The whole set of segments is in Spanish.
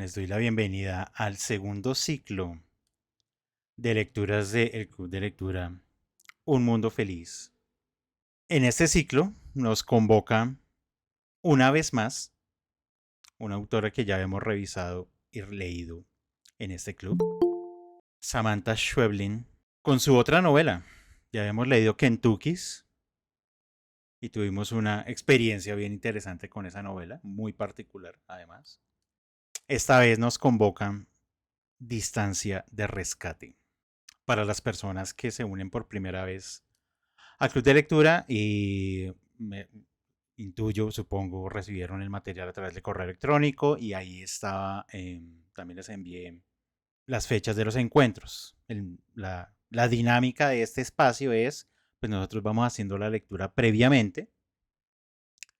Les doy la bienvenida al segundo ciclo de lecturas del Club de Lectura Un Mundo Feliz. En este ciclo nos convoca una vez más una autora que ya hemos revisado y leído en este club, Samantha Schweblin, con su otra novela. Ya habíamos leído Kentucky's y tuvimos una experiencia bien interesante con esa novela, muy particular además. Esta vez nos convocan Distancia de Rescate, para las personas que se unen por primera vez al club de lectura y me intuyo, supongo, recibieron el material a través de correo electrónico y ahí estaba, también les envié las fechas de los encuentros. La dinámica de este espacio es, pues nosotros vamos haciendo la lectura previamente,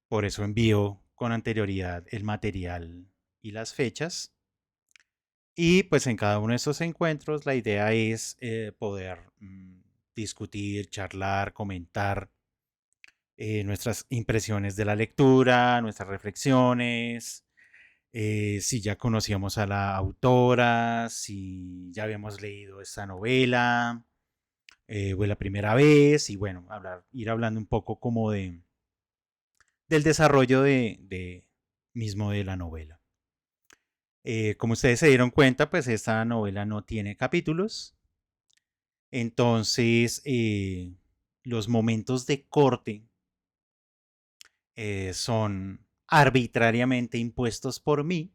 por eso envío con anterioridad el material y las fechas. Y pues en cada uno de estos encuentros la idea es poder discutir, charlar, comentar nuestras impresiones de la lectura, nuestras reflexiones, si ya conocíamos a la autora, si ya habíamos leído esta novela, o la primera vez, y bueno, ir hablando un poco como del desarrollo mismo de la novela. Como ustedes se dieron cuenta, pues esta novela no tiene capítulos. Entonces, los momentos de corte son arbitrariamente impuestos por mí.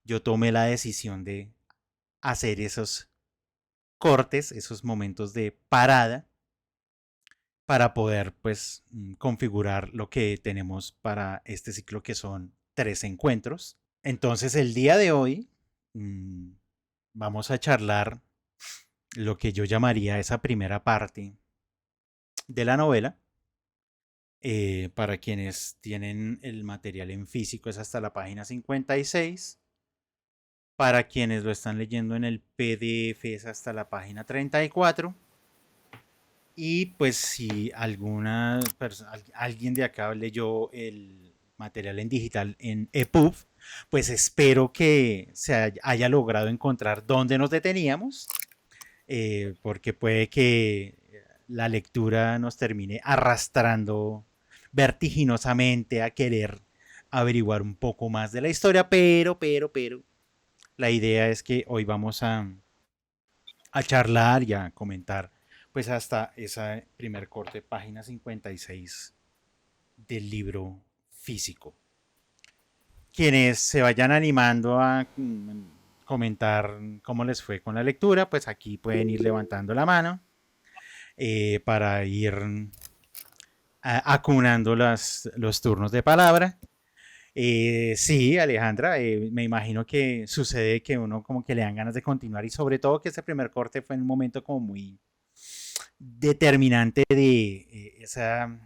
Yo tomé la decisión de hacer esos cortes, esos momentos de parada, para poder pues configurar lo que tenemos para este ciclo, que son 3 encuentros. Entonces, el día de hoy mmm, vamos a charlar lo que yo llamaría esa primera parte de la novela. Para quienes tienen el material en físico es hasta la página 56. Para quienes lo están leyendo en el PDF es hasta la página 34. Y pues si alguien de acá leyó el material en digital en EPUB, pues espero que se haya logrado encontrar dónde nos deteníamos, porque puede que la lectura nos termine arrastrando vertiginosamente a querer averiguar un poco más de la historia, pero, la idea es que hoy vamos a charlar y a comentar pues hasta ese primer corte, página 56 del libro físico. Quienes se vayan animando a comentar cómo les fue con la lectura, pues aquí pueden ir levantando la mano para ir acunando los turnos de palabra. Sí, Alejandra, me imagino que sucede que uno como que le dan ganas de continuar y sobre todo que ese primer corte fue en un momento como muy determinante de esa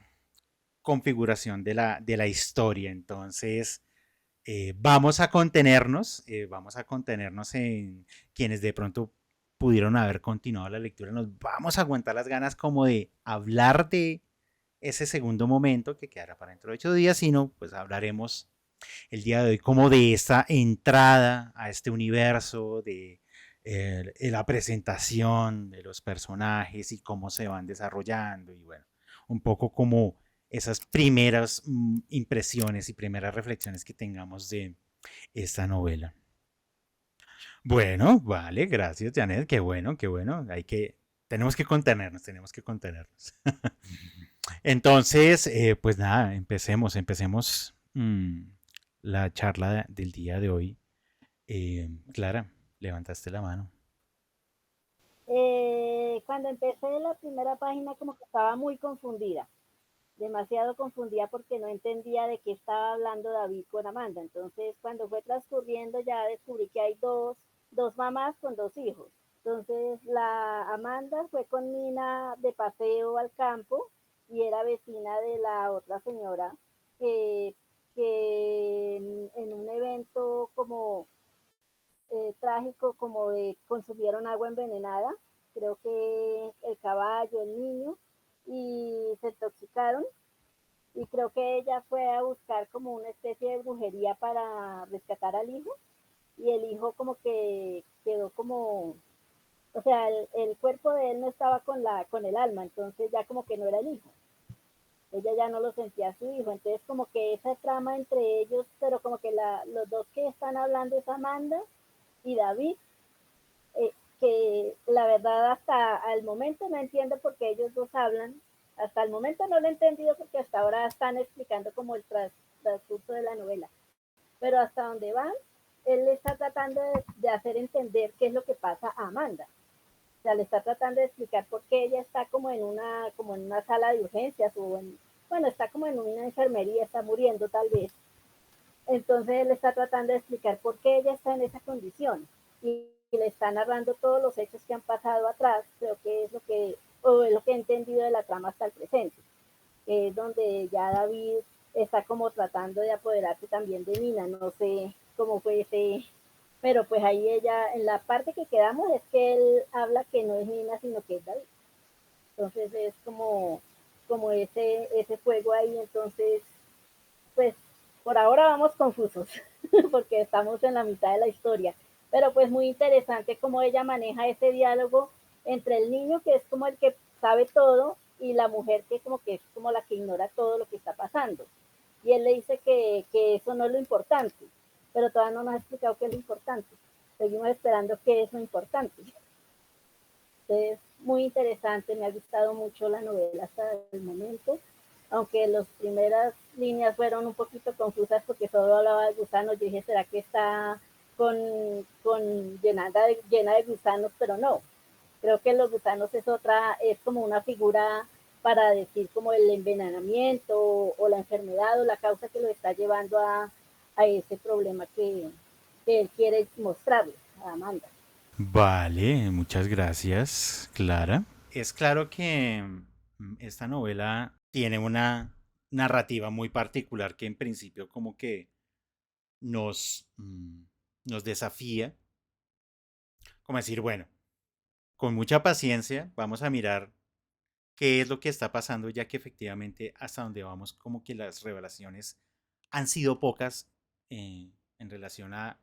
configuración de la historia. Entonces, vamos a contenernos en quienes de pronto pudieron haber continuado la lectura, nos vamos a aguantar las ganas como de hablar de ese segundo momento que quedará para dentro de 8 días, sino pues hablaremos el día de hoy como de esta entrada a este universo, de la presentación de los personajes y cómo se van desarrollando y bueno, un poco como esas primeras impresiones y primeras reflexiones que tengamos de esta novela. Bueno, vale, gracias Janet, qué bueno, qué bueno, tenemos que contenernos. Entonces, pues nada, empecemos la charla del día de hoy. Clara, levantaste la mano. Cuando empecé la primera página como que estaba muy confundida, demasiado confundida porque no entendía de qué estaba hablando David con Amanda. Entonces cuando fue transcurriendo ya descubrí que hay dos mamás con dos hijos. Entonces la Amanda fue con Nina de paseo al campo y era vecina de la otra señora que, que en un evento como trágico como de consumieron agua envenenada, creo que el caballo, el niño, y se intoxicaron. Y creo que ella fue a buscar como una especie de brujería para rescatar al hijo. y el hijo como que quedó como, o sea, el cuerpo de él no estaba con el alma, entonces ya como que no era el hijo. Ella ya no lo sentía a su hijo, entonces como que esa trama entre ellos, pero como que los dos que están hablando es Amanda y David, que la verdad hasta el momento no entiendo por qué ellos dos hablan, hasta el momento no lo he entendido porque hasta ahora están explicando como el transcurso de la novela, pero hasta donde van, él le está tratando de hacer entender qué es lo que pasa a Amanda. O sea, le está tratando de explicar por qué ella está como en una sala de urgencias o bueno, está como en una enfermería, está muriendo tal vez. Entonces él está tratando de explicar por qué ella está en esa condición y le está narrando todos los hechos que han pasado atrás, creo que es lo que, o es lo que he entendido de la trama hasta el presente, donde ya David está como tratando de apoderarse también de Nina, no sé cómo fue ese, pero pues ahí ella, en la parte que quedamos es que él habla que no es Nina, sino que es David. Entonces es como ese juego ahí, entonces pues por ahora vamos confusos, porque estamos en la mitad de la historia, pero pues muy interesante cómo ella maneja ese diálogo entre el niño, que es como el que sabe todo, y la mujer que como que es como la que ignora todo lo que está pasando. Y él le dice que eso no es lo importante, pero todavía no nos ha explicado qué es lo importante. Seguimos esperando qué es lo importante. Es muy interesante, me ha gustado mucho la novela hasta el momento, aunque las primeras líneas fueron un poquito confusas porque solo hablaba de gusanos, yo dije, ¿será que está llena de gusanos? Pero no, creo que los gusanos es como una figura para decir como el envenenamiento o la enfermedad o la causa que lo está llevando a ese problema que él quiere mostrarle a Amanda. Vale, muchas gracias, Clara. Es claro que esta novela tiene una narrativa muy particular que en principio como que nos desafía, como decir, bueno, con mucha paciencia vamos a mirar qué es lo que está pasando, ya que efectivamente hasta donde vamos como que las revelaciones han sido pocas en relación a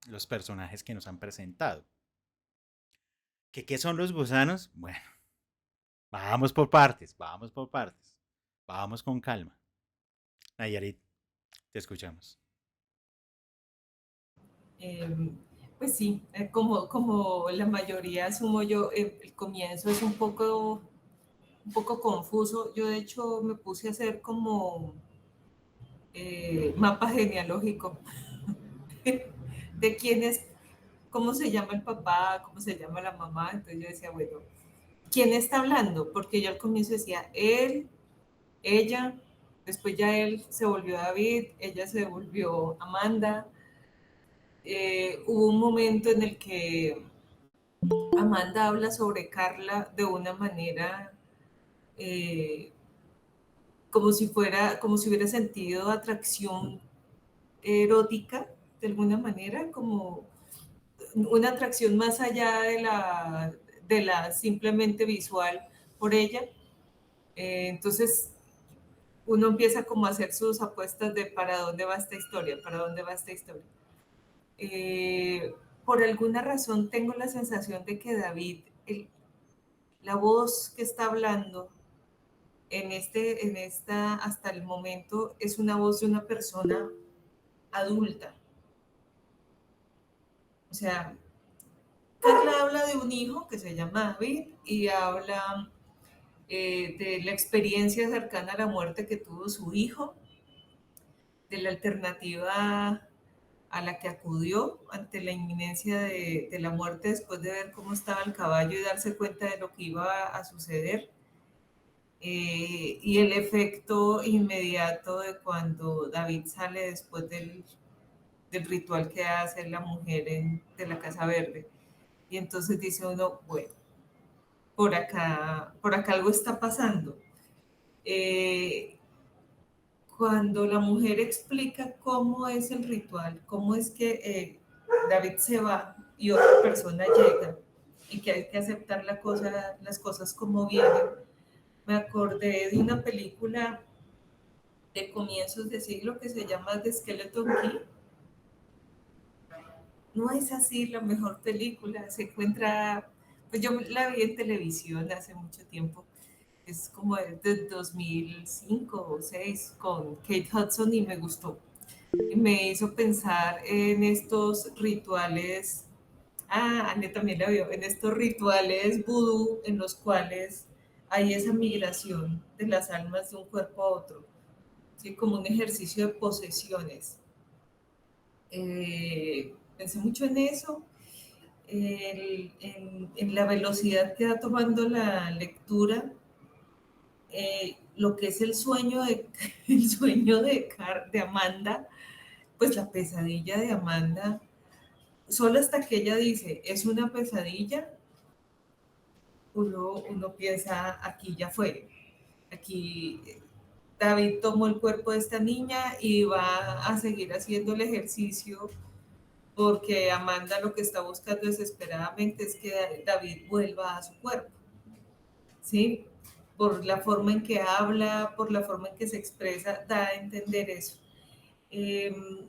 los personajes que nos han presentado. ¿Qué son los gusanos? Bueno, vamos por partes, vamos por partes. Vamos con calma. Nayarit, te escuchamos. Eh, pues sí, como la mayoría asumo yo, el comienzo es un poco confuso. Yo de hecho me puse a hacer como mapa genealógico de quién es, cómo se llama el papá, cómo se llama la mamá. Entonces yo decía, bueno, ¿quién está hablando? Porque yo al comienzo decía él, ella, después ya él se volvió David, ella se volvió Amanda. Hubo un momento en el que Amanda habla sobre Carla de una manera eh, como si hubiera sentido atracción erótica, de alguna manera, como una atracción más allá de la simplemente visual por ella. Entonces uno empieza como a hacer sus apuestas de para dónde va esta historia, para dónde va esta historia. Eh, por alguna razón tengo la sensación de que David, la voz que está hablando hasta el momento, es una voz de una persona adulta. O sea, Carla habla de un hijo que se llama David y habla de la experiencia cercana a la muerte que tuvo su hijo, de la alternativa a la que acudió ante la inminencia de la muerte después de ver cómo estaba el caballo y darse cuenta de lo que iba a suceder. Y el efecto inmediato de cuando David sale después del ritual que hace la mujer de la Casa Verde. Y entonces dice uno, bueno, por acá algo está pasando. Eh, Cuando la mujer explica cómo es el ritual, cómo es que David se va y otra persona llega y que hay que aceptar las cosas como vienen, me acordé de una película de comienzos de siglo que se llama The Skeleton Key, no es así la mejor película, se encuentra, pues yo la vi en televisión hace mucho tiempo, es como de 2005 o 2006 con Kate Hudson y me gustó. Y me hizo pensar en estos rituales, Ale también la vio, en estos rituales vudú en los cuales hay esa migración de las almas de un cuerpo a otro, ¿sí? Como un ejercicio de posesiones. Pensé mucho en eso, en la velocidad que va tomando la lectura, lo que es el sueño el sueño de Amanda, pues la pesadilla de Amanda, solo hasta que ella dice, es una pesadilla, uno piensa, aquí ya fue, aquí David tomó el cuerpo de esta niña y va a seguir haciendo el ejercicio porque Amanda lo que está buscando desesperadamente es que David vuelva a su cuerpo, ¿sí? Por la forma en que habla, por la forma en que se expresa, da a entender eso.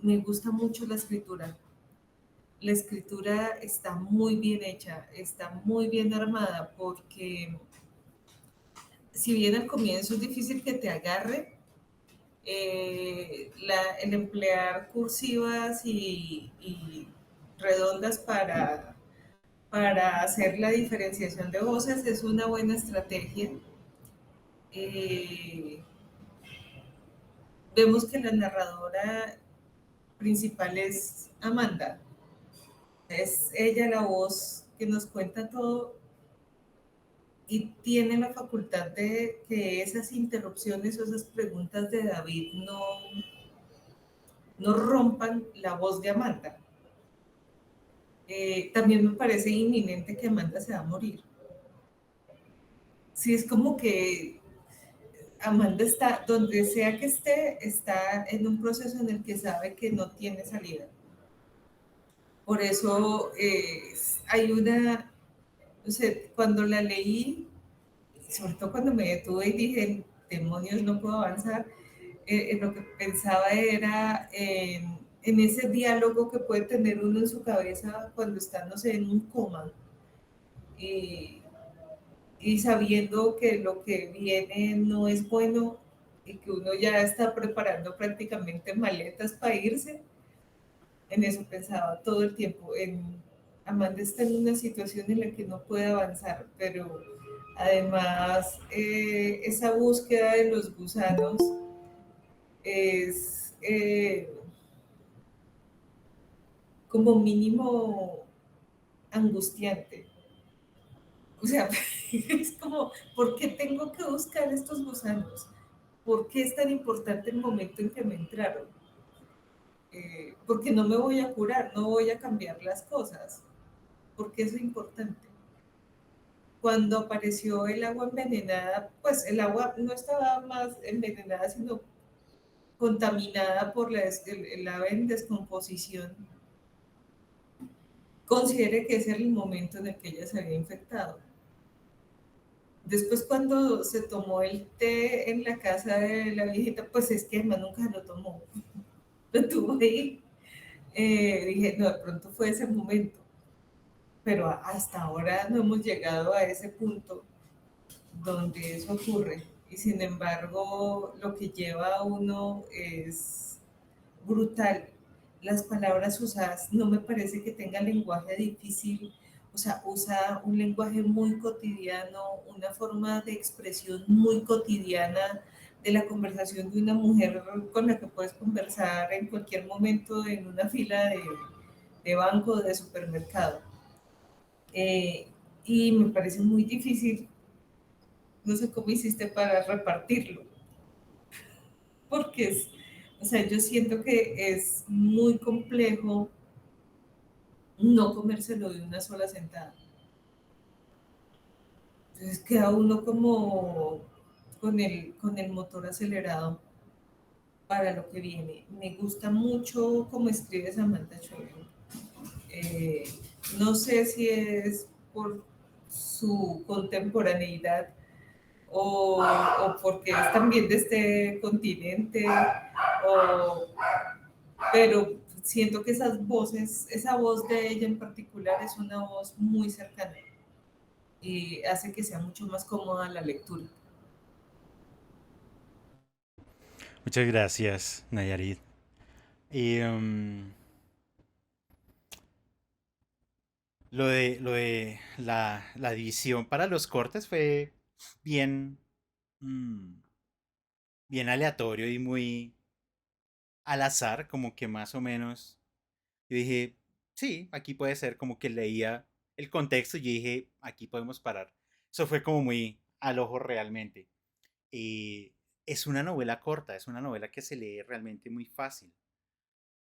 Me gusta mucho la escritura. La escritura está muy bien hecha, está muy bien armada, porque si bien al comienzo es difícil que te agarre, el emplear cursivas y redondas para hacer la diferenciación de voces es una buena estrategia. Eh, Vemos que la narradora principal es Amanda. Es ella la voz que nos cuenta todo y tiene la facultad de que esas interrupciones o esas preguntas de David no rompan la voz de Amanda. También me parece inminente que Amanda se va a morir. Sí, es como que Amanda está, donde sea que esté, está en un proceso en el que sabe que no tiene salida. Por eso hay una, no sé, cuando la leí, sobre todo cuando me detuve y dije, demonios, no puedo avanzar, lo que pensaba era en ese diálogo que puede tener uno en su cabeza cuando está, no sé, en un coma. Y, y sabiendo que lo que viene no es bueno y que uno ya está preparando prácticamente maletas para irse, en eso pensaba todo el tiempo. Amanda está en una situación en la que no puede avanzar, pero además esa búsqueda de los gusanos es como mínimo angustiante. O sea, es como, ¿por qué tengo que buscar estos gusanos? ¿Por qué es tan importante el momento en que me entraron? Porque no me voy a curar, no voy a cambiar las cosas. ¿Por qué eso es importante? Cuando apareció el agua envenenada, pues el agua no estaba más envenenada, sino contaminada por el ave en descomposición. Considere que ese era el momento en el que ella se había infectado. Después cuando se tomó el té en la casa de la viejita, pues es que Emma nunca lo tomó, lo tuvo ahí. Dije, no, de pronto fue ese momento, pero hasta ahora no hemos llegado a ese punto donde eso ocurre. Y sin embargo, lo que lleva a uno es brutal. Las palabras usadas no me parece que tenga lenguaje difícil, o sea, usa un lenguaje muy cotidiano, una forma de expresión muy cotidiana de la conversación de una mujer con la que puedes conversar en cualquier momento en una fila de banco o de supermercado. Y me parece muy difícil, no sé cómo hiciste para repartirlo, porque o sea, yo siento que es muy complejo no comérselo de una sola sentada. Entonces queda uno como con el motor acelerado para lo que viene. Me gusta mucho cómo escribe Samantha Schweblin. Eh, no sé si es por su contemporaneidad o porque es también de este continente, pero siento que esas voces, esa voz de ella en particular es una voz muy cercana y hace que sea mucho más cómoda la lectura. Muchas gracias, Nayarit. Y lo de la división para los cortes fue bien, mm, bien aleatorio y muy al azar, como que más o menos. Yo dije, sí, aquí puede ser, como que leía el contexto y yo dije, aquí podemos parar. Eso fue como muy al ojo realmente. Y es una novela corta, es una novela que se lee realmente muy fácil,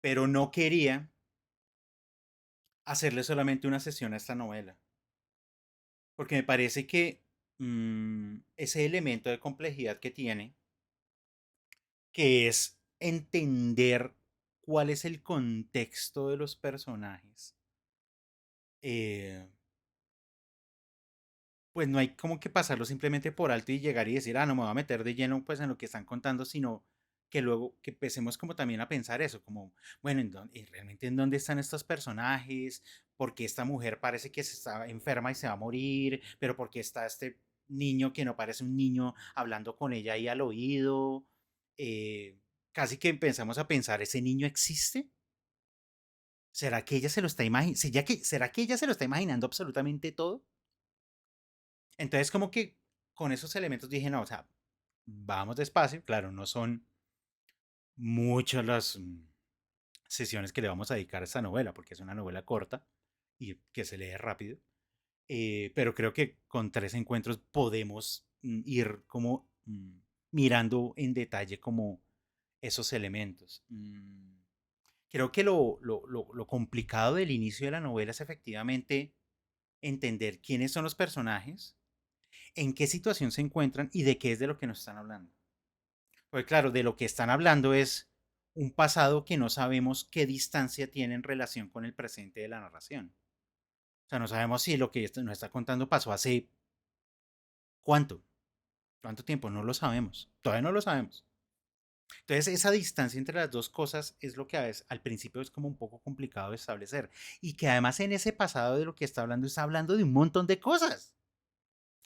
pero no quería hacerle solamente una sesión a esta novela, porque me parece que ese elemento de complejidad que tiene, que es entender cuál es el contexto de los personajes, eh, pues no hay como que pasarlo simplemente por alto y llegar y decir, no me voy a meter de lleno pues en lo que están contando, sino que luego que empecemos como también a pensar eso, como, bueno, realmente en dónde están estos personajes, porque esta mujer parece que se está enferma y se va a morir, pero porque está este niño que no parece un niño hablando con ella ahí al oído, eh, casi que empezamos a pensar, ¿ese niño existe? ¿Será que ella se lo está imaginando? ¿Será que ella se lo está imaginando absolutamente todo? Entonces, como que con esos elementos dije, no, o sea, vamos despacio. Claro, no son muchas las sesiones que le vamos a dedicar a esta novela, porque es una novela corta y que se lee rápido. Pero creo que con 3 encuentros podemos ir como mirando en detalle como esos elementos. Creo que lo complicado del inicio de la novela es efectivamente entender quiénes son los personajes, en qué situación se encuentran y de qué es de lo que nos están hablando. Pues claro, de lo que están hablando es un pasado que no sabemos qué distancia tiene en relación con el presente de la narración. O sea, no sabemos si lo que nos está contando pasó hace cuánto, cuánto tiempo, no lo sabemos. Todavía no lo sabemos. Entonces, esa distancia entre las dos cosas es lo que a veces, al principio es como un poco complicado de establecer. Y que además en ese pasado de lo que está hablando de un montón de cosas.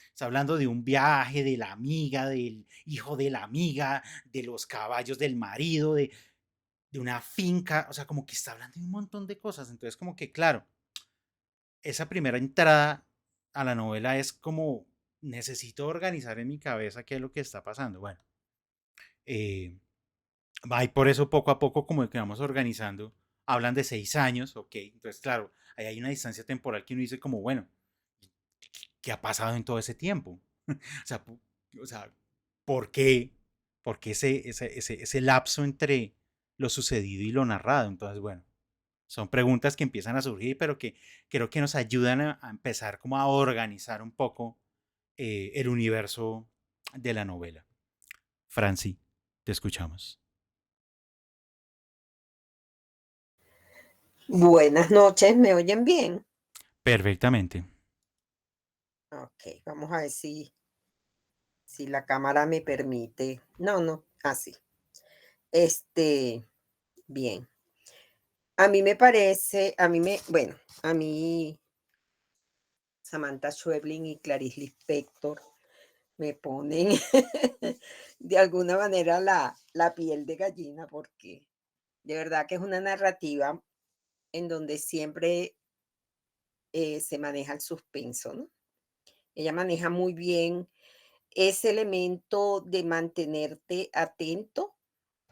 Está hablando de un viaje, de la amiga, del hijo de la amiga, de los caballos del marido, de una finca, o sea, como que está hablando de un montón de cosas. Entonces, como que, claro, esa primera entrada a la novela es como, necesito organizar en mi cabeza qué es lo que está pasando. Bueno, eh, va y por eso poco a poco como que vamos organizando. Hablan de 6 años, ok, entonces, claro, ahí hay una distancia temporal que uno dice como, bueno, ¿qué ha pasado en todo ese tiempo? O sea, o sea, ¿por qué? ¿Por qué ese lapso entre lo sucedido y lo narrado? Entonces, bueno, son preguntas que empiezan a surgir, pero que creo que nos ayudan a empezar como a organizar un poco el universo de la novela. Franci, te escuchamos. Buenas noches, ¿me oyen bien? Perfectamente. Ok, vamos a ver si la cámara me permite. No, no, así. Este, bien. A mí me parece, bueno, a mí Samantha Schweblin y Clarice Lispector me ponen de alguna manera la piel de gallina porque de verdad que es una narrativa en donde siempre se maneja el suspenso, ¿no? Ella maneja muy bien ese elemento de mantenerte atento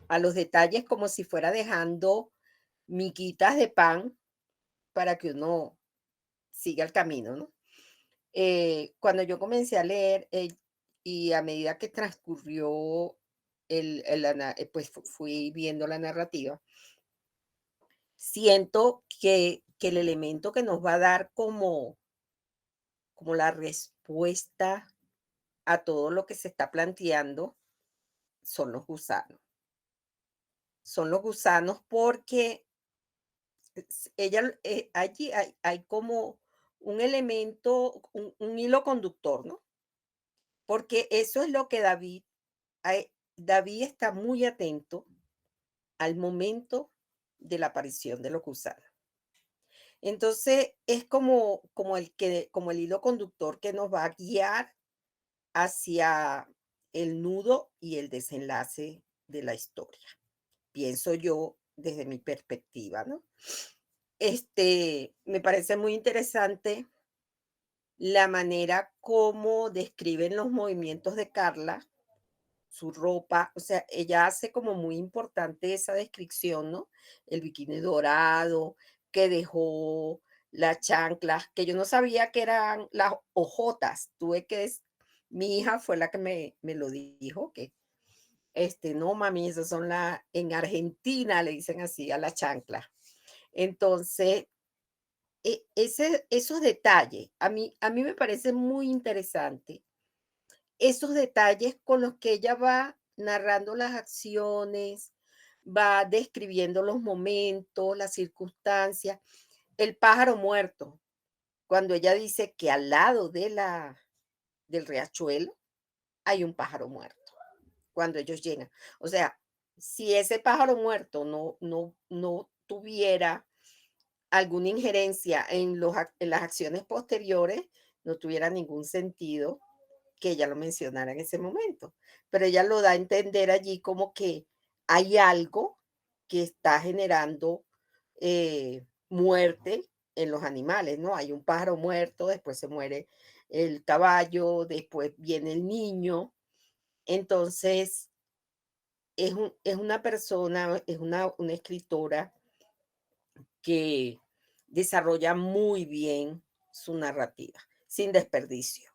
a los detalles como si fuera dejando miguitas de pan para que uno siga el camino, ¿no? Cuando yo comencé a leer y a medida que transcurrió pues fui viendo la narrativa, siento que el elemento que nos va a dar como la respuesta a todo lo que se está planteando son los gusanos. Son los gusanos porque allí hay como un elemento, un hilo conductor, ¿no? Porque eso es lo que David está muy atento al momento de la aparición de los gusanos. Entonces, es como el hilo conductor que nos va a guiar hacia el nudo y el desenlace de la historia. Pienso yo desde mi perspectiva, ¿no? Me parece muy interesante la manera como describen los movimientos de Carla, su ropa, o sea, ella hace como muy importante esa descripción, ¿no? El bikini dorado, que dejó las chanclas, que yo no sabía que eran las ojotas. Mi hija fue la que me lo dijo, que no, mami, esas son en Argentina le dicen así a la chancla. Entonces, esos detalles, a mí me parece muy interesante esos detalles con los que ella va narrando las acciones, va describiendo los momentos, las circunstancias, el pájaro muerto, cuando ella dice que al lado del riachuelo hay un pájaro muerto, cuando ellos llegan. O sea, si ese pájaro muerto no tuviera alguna injerencia en las acciones posteriores, no tuviera ningún sentido que ella lo mencionara en ese momento, pero ella lo da a entender allí como que hay algo que está generando muerte en los animales, ¿no? Hay un pájaro muerto, después se muere el caballo, después viene el niño. Entonces, es una persona, es una escritora que desarrolla muy bien su narrativa, sin desperdicio.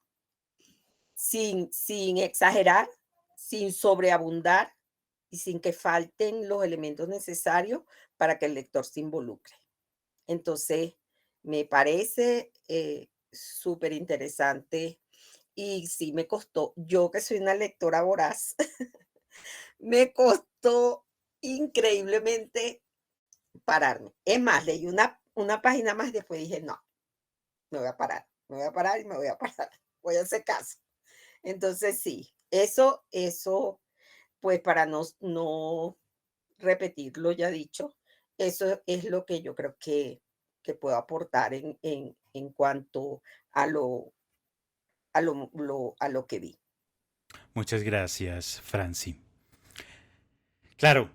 Sin exagerar, sin sobreabundar y sin que falten los elementos necesarios para que el lector se involucre. Entonces, me parece súper interesante y sí me costó, yo que soy una lectora voraz, me costó increíblemente pararme. Es más, leí una página más y después dije, no, me voy a parar y me voy a parar, voy a hacer caso. Entonces sí, eso, pues para no repetir lo ya dicho, eso es lo que yo creo que puedo aportar en cuanto a lo que vi. Muchas gracias, Franci. Claro,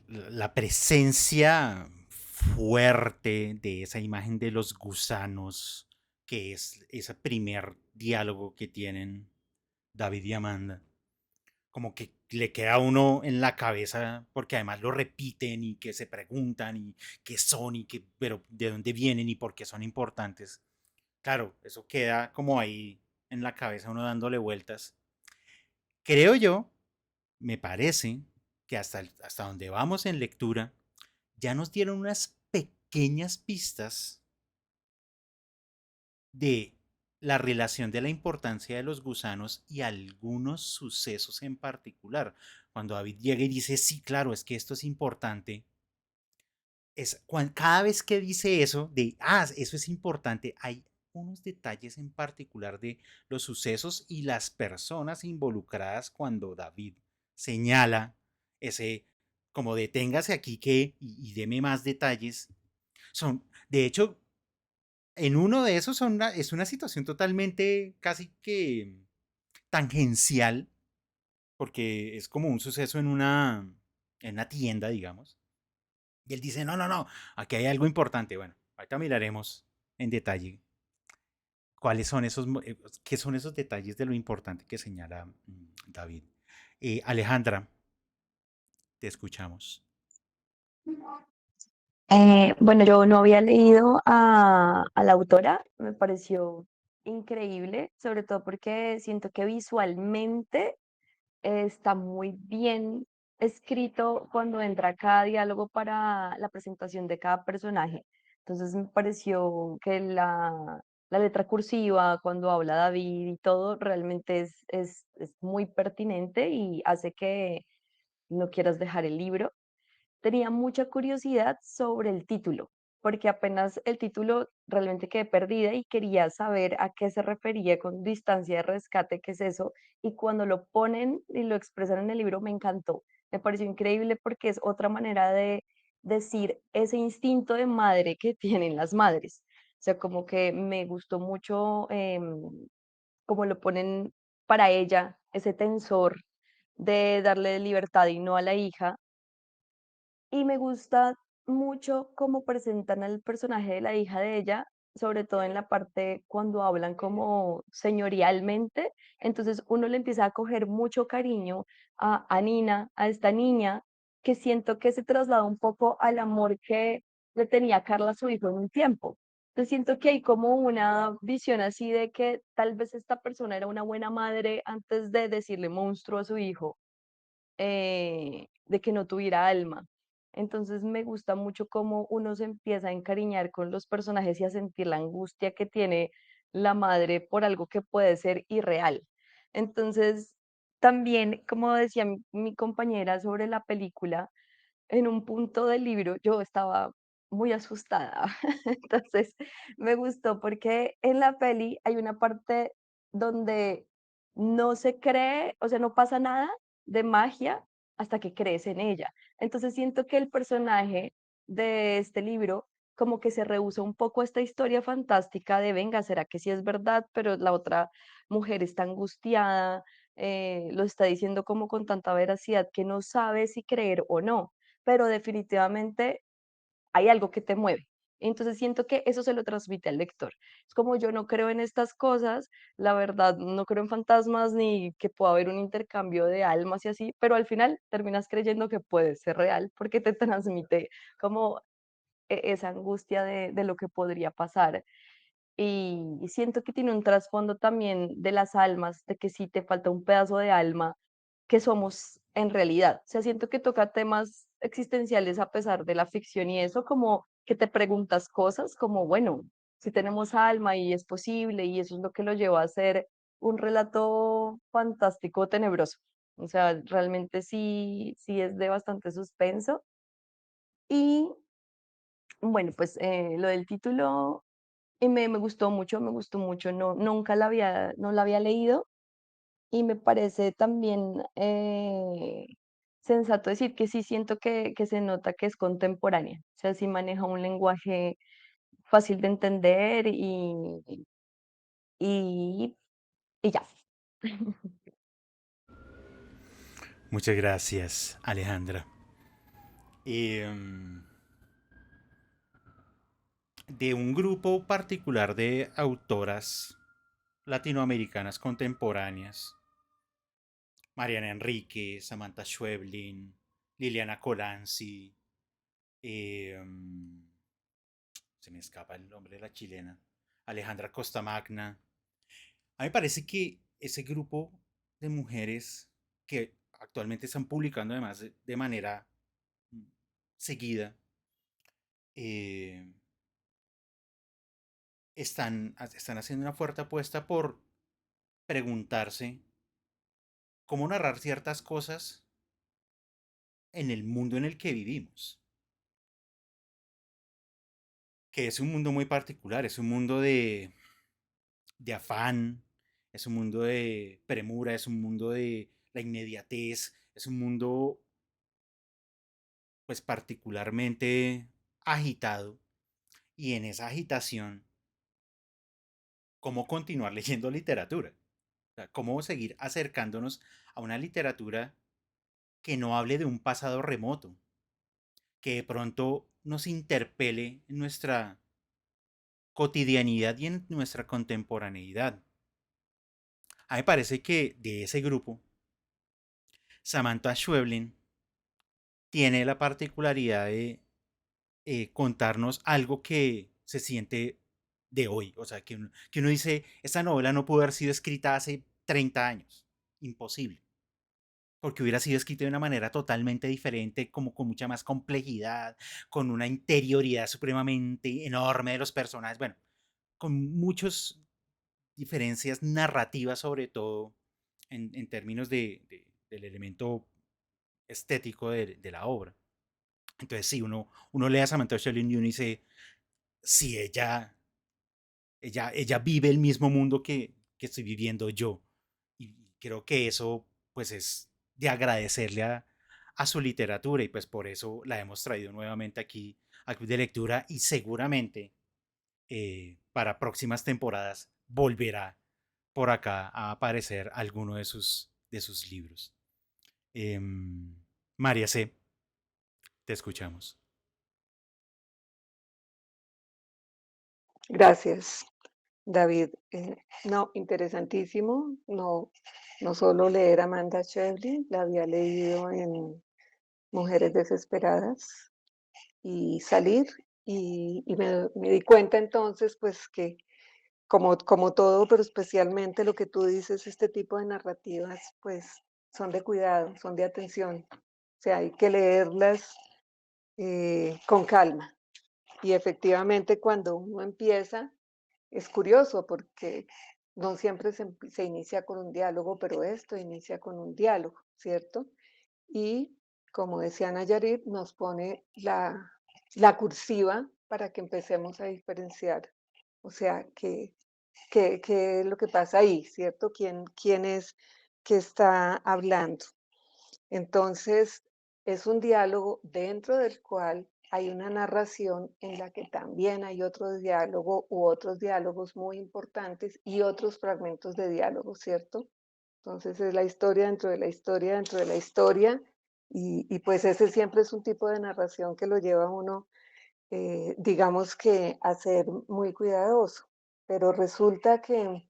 la presencia fuerte de esa imagen de los gusanos, que es ese primer diálogo que tienen David y Amanda, como que le queda a uno en la cabeza, porque además lo repiten y que se preguntan y qué son y que, pero de dónde vienen y por qué son importantes. Claro, eso queda como ahí en la cabeza uno dándole vueltas. Creo yo, me parece que hasta donde vamos en lectura, ya nos dieron unas pequeñas pistas de la relación de la importancia de los gusanos y algunos sucesos en particular. Cuando David llega y dice, sí, claro, es que esto es importante, cada vez que dice eso, eso es importante, hay unos detalles en particular de los sucesos y las personas involucradas cuando David señala ese, como deténgase aquí y deme más detalles. De hecho, en uno de esos es una situación totalmente casi que tangencial, porque es como un suceso en una tienda, digamos. Y él dice, no, no, no, aquí hay algo importante. Bueno, ahorita miraremos en detalle cuáles son qué son esos detalles de lo importante que señala David. Alejandra, te escuchamos. Bueno, yo no había leído a la autora, me pareció increíble, sobre todo porque siento que visualmente está muy bien escrito cuando entra cada diálogo para la presentación de cada personaje. Entonces me pareció que la letra cursiva, cuando habla David y todo, realmente es muy pertinente y hace que no quieras dejar el libro. Tenía mucha curiosidad sobre el título, porque apenas el título realmente quedé perdida y quería saber a qué se refería con distancia de rescate, qué es eso, y cuando lo ponen y lo expresan en el libro me encantó. Me pareció increíble porque es otra manera de decir ese instinto de madre que tienen las madres. O sea, como que me gustó mucho como lo ponen para ella, ese tensor de darle libertad y no a la hija. Y me gusta mucho cómo presentan al personaje de la hija de ella, sobre todo en la parte cuando hablan como señorialmente. Entonces uno le empieza a coger mucho cariño a Nina, a esta niña, que siento que se traslada un poco al amor que le tenía Carla a su hijo en un tiempo. Entonces siento que hay como una visión así de que tal vez esta persona era una buena madre antes de decirle monstruo a su hijo, de que no tuviera alma. Entonces me gusta mucho cómo uno se empieza a encariñar con los personajes y a sentir la angustia que tiene la madre por algo que puede ser irreal. Entonces, también, como decía mi compañera sobre la película, en un punto del libro yo estaba muy asustada. Entonces, me gustó porque en la peli hay una parte donde no se cree, o sea, no pasa nada de magia hasta que crees en ella. Entonces, siento que el personaje de este libro como que se rehúsa un poco a esta historia fantástica de, venga, ¿será que sí es verdad? Pero la otra mujer está angustiada, lo está diciendo como con tanta veracidad que no sabe si creer o no, pero definitivamente hay algo que te mueve. Entonces siento que eso se lo transmite al lector. Es como yo no creo en estas cosas, la verdad no creo en fantasmas ni que pueda haber un intercambio de almas y así, pero al final terminas creyendo que puede ser real porque te transmite como esa angustia de lo que podría pasar. Y siento que tiene un trasfondo también de las almas, de que si te falta un pedazo de alma, que somos en realidad. O sea, siento que toca temas existenciales a pesar de la ficción y eso, como que te preguntas cosas como, bueno, si tenemos alma y es posible y eso es lo que lo lleva a ser un relato fantástico, tenebroso. O sea, realmente sí, sí es de bastante suspenso. Y bueno, pues lo del título y me gustó mucho, me gustó mucho. No, nunca no la había leído y me parece también sensato decir que sí siento que se nota que es contemporánea. O sea, sí maneja un lenguaje fácil de entender y, y ya. Muchas gracias, Alejandra. De un grupo particular de autoras latinoamericanas contemporáneas, Mariana Enrique, Samantha Schweblin, Liliana Colanzi, se me escapa el nombre de la chilena, Alejandra Costamagna. A mí me parece que ese grupo de mujeres que actualmente están publicando además de manera mm, seguida, eh, están haciendo una fuerte apuesta por preguntarse cómo narrar ciertas cosas en el mundo en el que vivimos, que es un mundo muy particular, es un mundo de afán, es un mundo de premura, es un mundo de la inmediatez, es un mundo pues particularmente agitado y en esa agitación, cómo continuar leyendo literatura, o sea, cómo seguir acercándonos a una literatura que no hable de un pasado remoto, que de pronto nos interpele en nuestra cotidianidad y en nuestra contemporaneidad. A mí me parece que de ese grupo, Samantha Schweblin tiene la particularidad de contarnos algo que se siente de hoy. O sea, que uno dice, esta novela no pudo haber sido escrita hace 30 años. Imposible. Porque hubiera sido escrita de una manera totalmente diferente, como con mucha más complejidad, con una interioridad supremamente enorme de los personajes. Bueno, con muchas diferencias narrativas, sobre todo en términos del elemento estético de la obra. Entonces, sí, uno lee a Samantha Schweblin y uno dice, si ella vive el mismo mundo que estoy viviendo yo. Y creo que eso, pues, es de agradecerle a su literatura y pues por eso la hemos traído nuevamente aquí al Club de Lectura y seguramente para próximas temporadas volverá por acá a aparecer alguno de sus libros. María C., te escuchamos. Gracias, David. No, interesantísimo. No, no solo leer a Amanda Shevlin, la había leído en Mujeres Desesperadas y Salir, y me di cuenta entonces, pues que como todo, pero especialmente lo que tú dices, este tipo de narrativas, pues son de cuidado, son de atención. O sea, hay que leerlas con calma. Y efectivamente cuando uno empieza, es curioso porque no siempre se inicia con un diálogo, pero esto inicia con un diálogo, ¿cierto? Y como decía Nayarit, nos pone la cursiva para que empecemos a diferenciar. O sea, qué es lo que pasa ahí, ¿cierto? ¿Quién es que está hablando? Entonces, es un diálogo dentro del cual hay una narración en la que también hay otro diálogo u otros diálogos muy importantes y otros fragmentos de diálogo, ¿cierto? Entonces es la historia dentro de la historia dentro de la historia y pues ese siempre es un tipo de narración que lo lleva a uno, digamos que a ser muy cuidadoso. Pero resulta que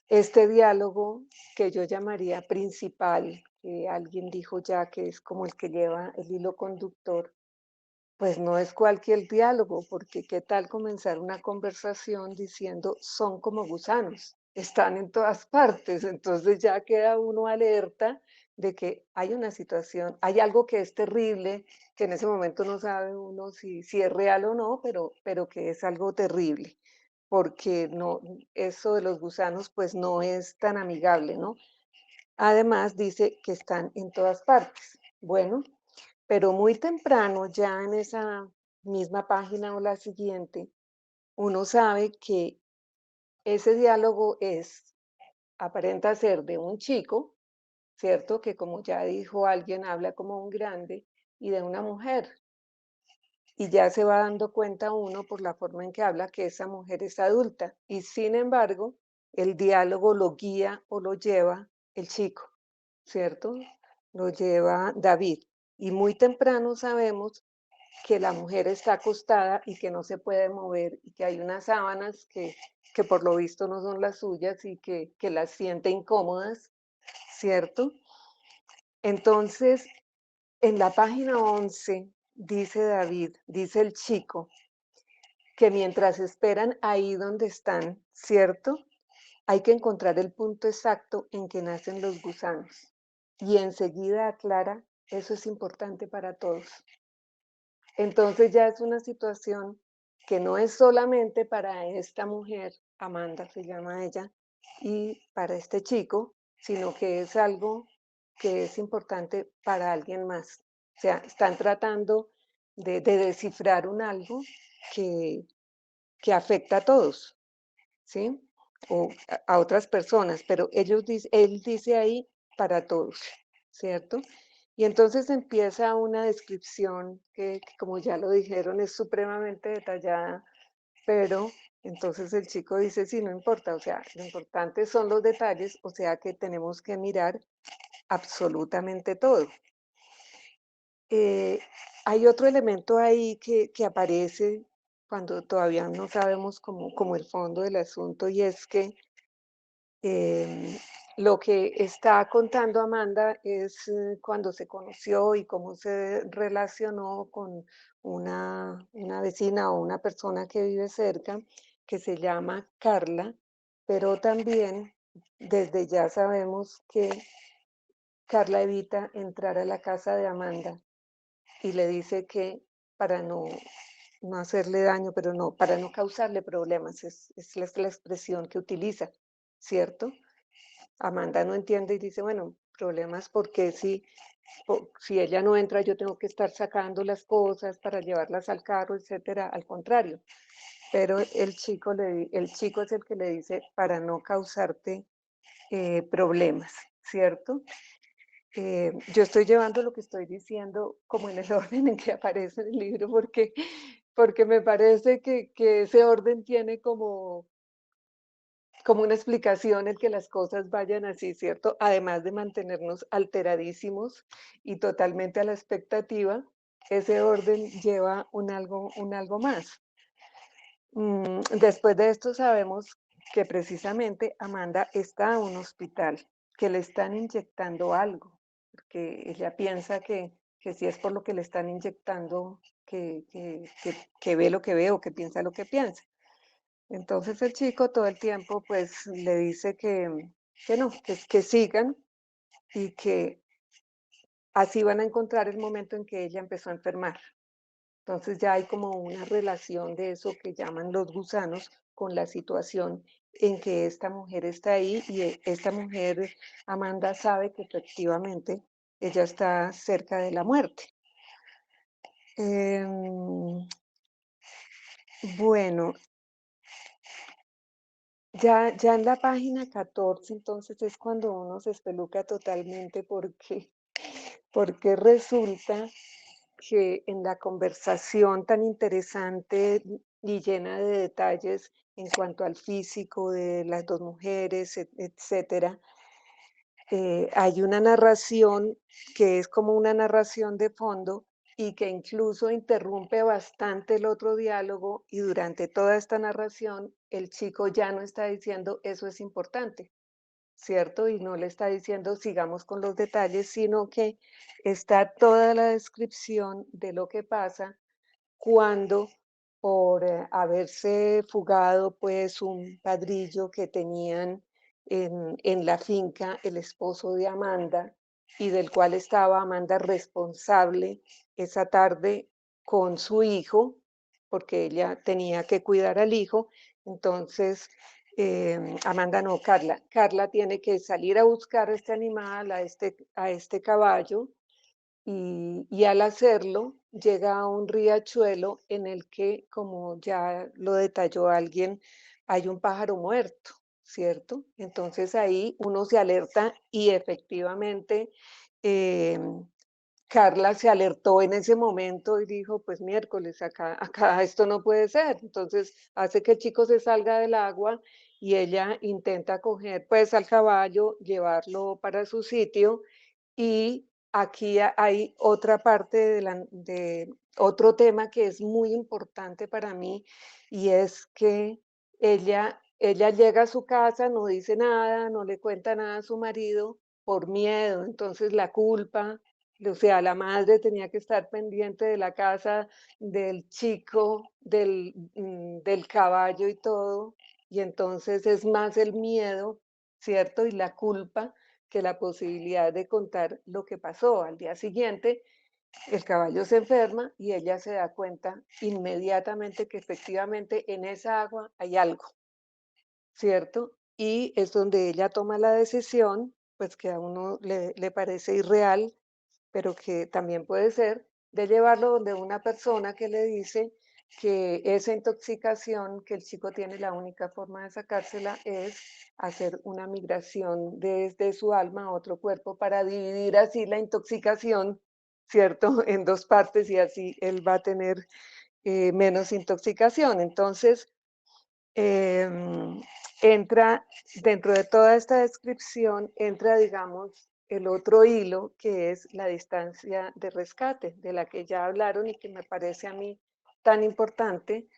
este diálogo que yo llamaría principal, que alguien dijo ya que es como el que lleva el hilo conductor, pues no es cualquier diálogo, porque qué tal comenzar una conversación diciendo son como gusanos, están en todas partes, entonces ya queda uno alerta de que hay una situación, hay algo que es terrible, que en ese momento no sabe uno si es real o no, pero que es algo terrible, porque no, eso de los gusanos pues no es tan amigable, ¿no? Además dice que están en todas partes. Bueno, pero muy temprano, ya en esa misma página o la siguiente, uno sabe que ese diálogo aparenta ser de un chico, ¿cierto? Que como ya dijo alguien, habla como un grande, y de una mujer. Y ya se va dando cuenta uno por la forma en que habla que esa mujer es adulta. Y sin embargo, el diálogo lo guía o lo lleva el chico, ¿cierto? Lo lleva David. Y muy temprano sabemos que la mujer está acostada y que no se puede mover y que hay unas sábanas que por lo visto no son las suyas y que las siente incómodas, ¿cierto? Entonces, en la página 11 dice David, dice el chico, que mientras esperan ahí donde están, ¿cierto? Hay que encontrar el punto exacto en que nacen los gusanos. Y enseguida aclara, eso es importante para todos. Entonces ya es una situación que no es solamente para esta mujer, Amanda se llama ella, y para este chico, sino que es algo que es importante para alguien más. O sea, están tratando de descifrar un algo que, que afecta a todos, ¿sí? O a otras personas, pero él dice ahí para todos, ¿cierto? Y entonces empieza una descripción que, como ya lo dijeron, es supremamente detallada, pero entonces el chico dice, sí, no importa, o sea, lo importante son los detalles, o sea que tenemos que mirar absolutamente todo. Hay otro elemento ahí que aparece cuando todavía no sabemos como el fondo del asunto, y es que lo que está contando Amanda es cuando se conoció y cómo se relacionó con una vecina o una persona que vive cerca, que se llama Carla, pero también desde ya sabemos que Carla evita entrar a la casa de Amanda y le dice que para no hacerle daño, pero no, para no causarle problemas, es la expresión que utiliza, ¿cierto? Amanda no entiende y dice, bueno, problemas porque si ella no entra yo tengo que estar sacando las cosas para llevarlas al carro, etcétera, al contrario. Pero el chico es el que le dice para no causarte problemas, ¿cierto? Yo estoy llevando lo que estoy diciendo como en el orden en que aparece en el libro, porque me parece que ese orden tiene como una explicación el que las cosas vayan así, ¿cierto? Además de mantenernos alteradísimos y totalmente a la expectativa, ese orden lleva un algo más. Después de esto sabemos que precisamente Amanda está en un hospital, que le están inyectando algo, porque ella piensa que si es por lo que le están inyectando, que ve lo que ve o que piensa lo que piensa. Entonces el chico todo el tiempo pues le dice que no, que sigan y que así van a encontrar el momento en que ella empezó a enfermar. Entonces ya hay como una relación de eso que llaman los gusanos con la situación en que esta mujer está ahí y esta mujer, Amanda, sabe que efectivamente ella está cerca de la muerte. Bueno, ya en la página 14, entonces es cuando uno se espeluca totalmente porque resulta que en la conversación tan interesante y llena de detalles en cuanto al físico de las dos mujeres, etcétera, hay una narración que es como una narración de fondo y que incluso interrumpe bastante el otro diálogo, y durante toda esta narración el chico ya no está diciendo eso es importante, ¿cierto? Y no le está diciendo sigamos con los detalles, sino que está toda la descripción de lo que pasa cuando, por haberse fugado pues un padrillo que tenían en la finca, el esposo de Amanda, y del cual estaba Amanda responsable esa tarde con su hijo, porque ella tenía que cuidar al hijo. Entonces Amanda no, Carla tiene que salir a buscar a este animal, a este caballo, y al hacerlo llega a un riachuelo en el que, como ya lo detalló alguien, hay un pájaro muerto, ¿cierto? Entonces ahí uno se alerta y efectivamente eh, Carla se alertó en ese momento y dijo, pues miércoles, acá esto no puede ser. Entonces hace que el chico se salga del agua y ella intenta coger pues al caballo, llevarlo para su sitio. Y aquí hay otra parte de otro tema que es muy importante para mí, y es que ella llega a su casa, no dice nada, no le cuenta nada a su marido por miedo. Entonces la culpa, o sea, la madre tenía que estar pendiente de la casa, del chico, del caballo y todo, y entonces es más el miedo, ¿cierto? Y la culpa que la posibilidad de contar lo que pasó. Al día siguiente, el caballo se enferma y ella se da cuenta inmediatamente que efectivamente en esa agua hay algo, ¿cierto? Y es donde ella toma la decisión, pues que a uno le parece irreal, pero que también puede ser, de llevarlo donde una persona que le dice que esa intoxicación que el chico tiene, la única forma de sacársela es hacer una migración desde su alma a otro cuerpo para dividir así la intoxicación, ¿cierto? En dos partes, y así él va a tener menos intoxicación. Entonces, em, entra dentro de toda esta descripción, entra, digamos, el otro hilo, que es la distancia de rescate, de la que ya hablaron y que me parece a mí tan importante,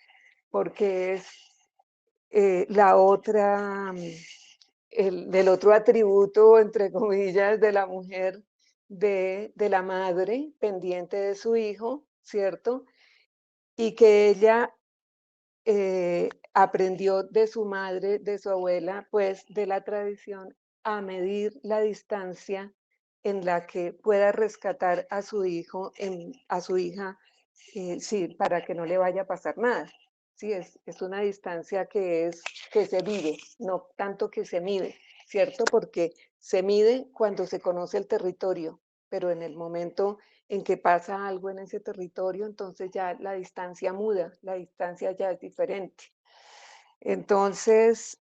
porque es la otra, el otro atributo, entre comillas, de la mujer, de la madre pendiente de su hijo, ¿cierto? Y que ella aprendió de su madre, de su abuela, pues de la tradición, a medir la distancia en la que pueda rescatar a su hijo, a su hija, sí, para que no le vaya a pasar nada. Sí, es una distancia que se vive, no tanto que se mide, ¿cierto? Porque se mide cuando se conoce el territorio, pero en el momento en que pasa algo en ese territorio, entonces ya la distancia muda, la distancia ya es diferente. Entonces,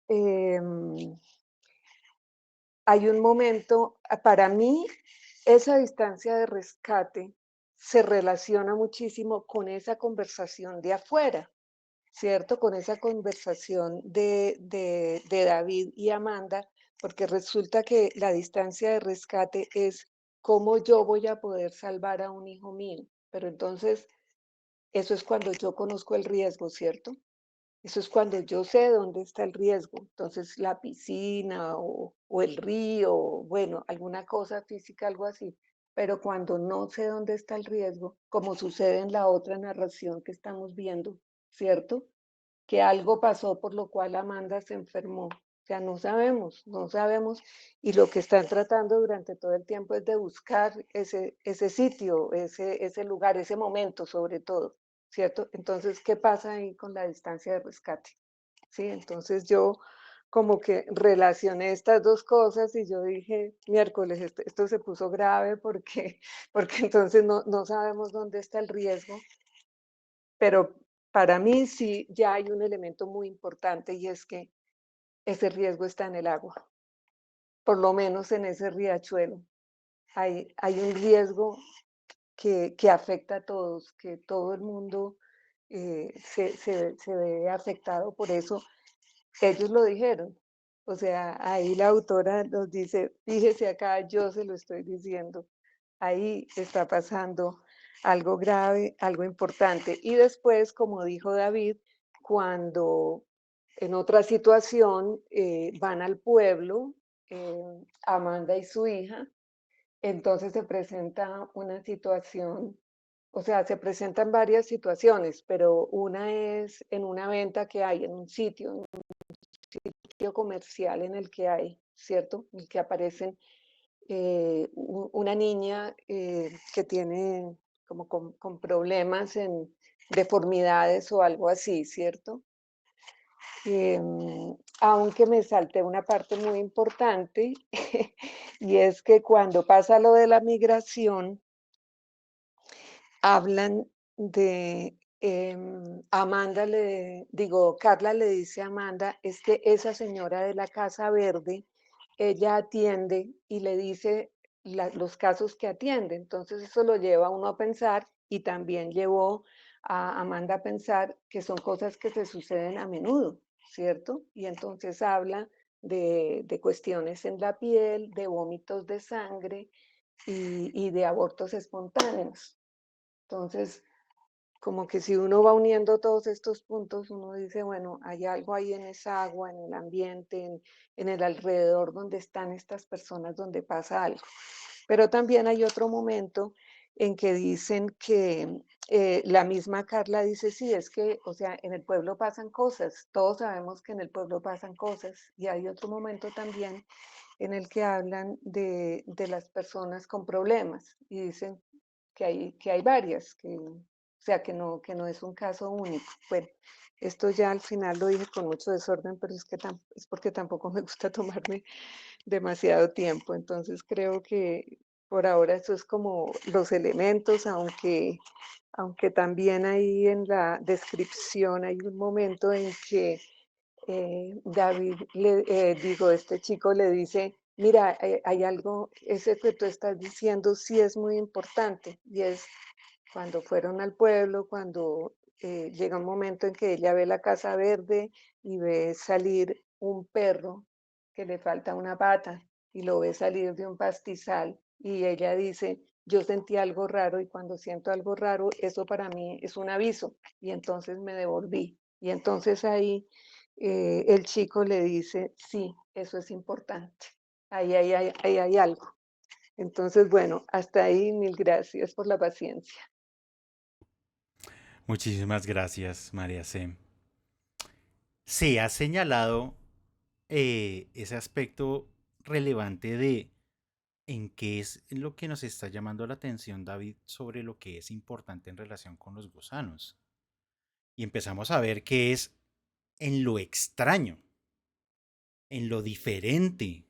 hay un momento, para mí, esa distancia de rescate se relaciona muchísimo con esa conversación de afuera, ¿cierto? Con esa conversación de David y Amanda, porque resulta que la distancia de rescate es cómo yo voy a poder salvar a un hijo mío. Pero entonces, eso es cuando yo conozco el riesgo, ¿cierto? Eso es cuando yo sé dónde está el riesgo. Entonces, la piscina o el río, bueno, alguna cosa física, algo así. Pero cuando no sé dónde está el riesgo, como sucede en la otra narración que estamos viendo, ¿cierto? Que algo pasó por lo cual Amanda se enfermó. O sea, no sabemos. Y lo que están tratando durante todo el tiempo es de buscar ese sitio, ese lugar, ese momento sobre todo, ¿cierto? Entonces, ¿qué pasa ahí con la distancia de rescate? Sí, entonces yo como que relacioné estas dos cosas y yo dije, miércoles, esto se puso grave porque, porque entonces no sabemos dónde está el riesgo, pero para mí sí ya hay un elemento muy importante y es que ese riesgo está en el agua, por lo menos en ese riachuelo. Hay un riesgo que afecta a todos, que todo el mundo se ve afectado por eso. Ellos lo dijeron. O sea, ahí la autora nos dice, fíjese acá, yo se lo estoy diciendo. Ahí está pasando algo grave, algo importante. Y después, como dijo David, cuando en otra situación van al pueblo, Amanda y su hija, entonces se presenta una situación, o sea, se presentan varias situaciones, pero una es en una venta que hay en un sitio comercial en el que hay, ¿cierto? En el que aparecen una niña que tiene como con problemas en deformidades o algo así, ¿cierto? Aunque me salté una parte muy importante y es que cuando pasa lo de la migración, hablan de Amanda Carla le dice a Amanda, es que esa señora de la Casa Verde, ella atiende y le dice los casos que atiende. Entonces eso lo lleva a uno a pensar y también llevó a Amanda a pensar que son cosas que se suceden a menudo, ¿cierto? Y entonces habla de cuestiones en la piel, de vómitos de sangre y de abortos espontáneos. Entonces, como que si uno va uniendo todos estos puntos, uno dice, bueno, hay algo ahí en esa agua, en el ambiente, en el alrededor donde están estas personas, donde pasa algo. Pero también hay otro momento en que dicen que la misma Carla dice, sí, es que, o sea, en el pueblo pasan cosas, todos sabemos que en el pueblo pasan cosas, y hay otro momento también en el que hablan de las personas con problemas, y dicen que hay varias, o sea, que no es un caso único. Bueno, esto ya al final lo dije con mucho desorden, pero es porque tampoco me gusta tomarme demasiado tiempo. Entonces creo que por ahora eso es como los elementos, aunque también ahí en la descripción hay un momento en que este chico le dice, mira, hay algo, ese que tú estás diciendo sí es muy importante, y es cuando fueron al pueblo, cuando llega un momento en que ella ve la casa verde y ve salir un perro que le falta una pata y lo ve salir de un pastizal y ella dice, yo sentí algo raro y cuando siento algo raro, eso para mí es un aviso y entonces me devolví. Y entonces ahí el chico le dice, sí, eso es importante, ahí hay algo. Entonces, bueno, hasta ahí, mil gracias por la paciencia. Muchísimas gracias, María C. Se ha señalado ese aspecto relevante de en qué es lo que nos está llamando la atención, David, sobre lo que es importante en relación con los gusanos. Y empezamos a ver que es en lo extraño, en lo diferente,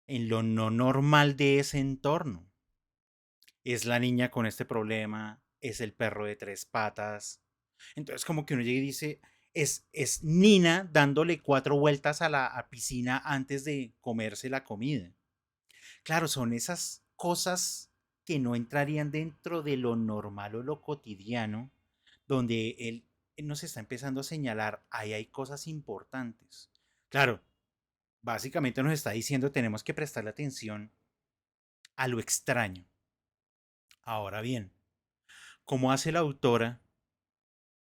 en lo no normal de ese entorno. Es la niña con este problema, es el perro de tres patas. Entonces como que uno llega y dice, es Nina dándole 4 vueltas a la piscina antes de comerse la comida. Claro, son esas cosas que no entrarían dentro de lo normal o lo cotidiano, donde él nos está empezando a señalar, ahí hay cosas importantes. Claro, básicamente nos está diciendo tenemos que prestarle atención a lo extraño. Ahora bien, ¿cómo hace la autora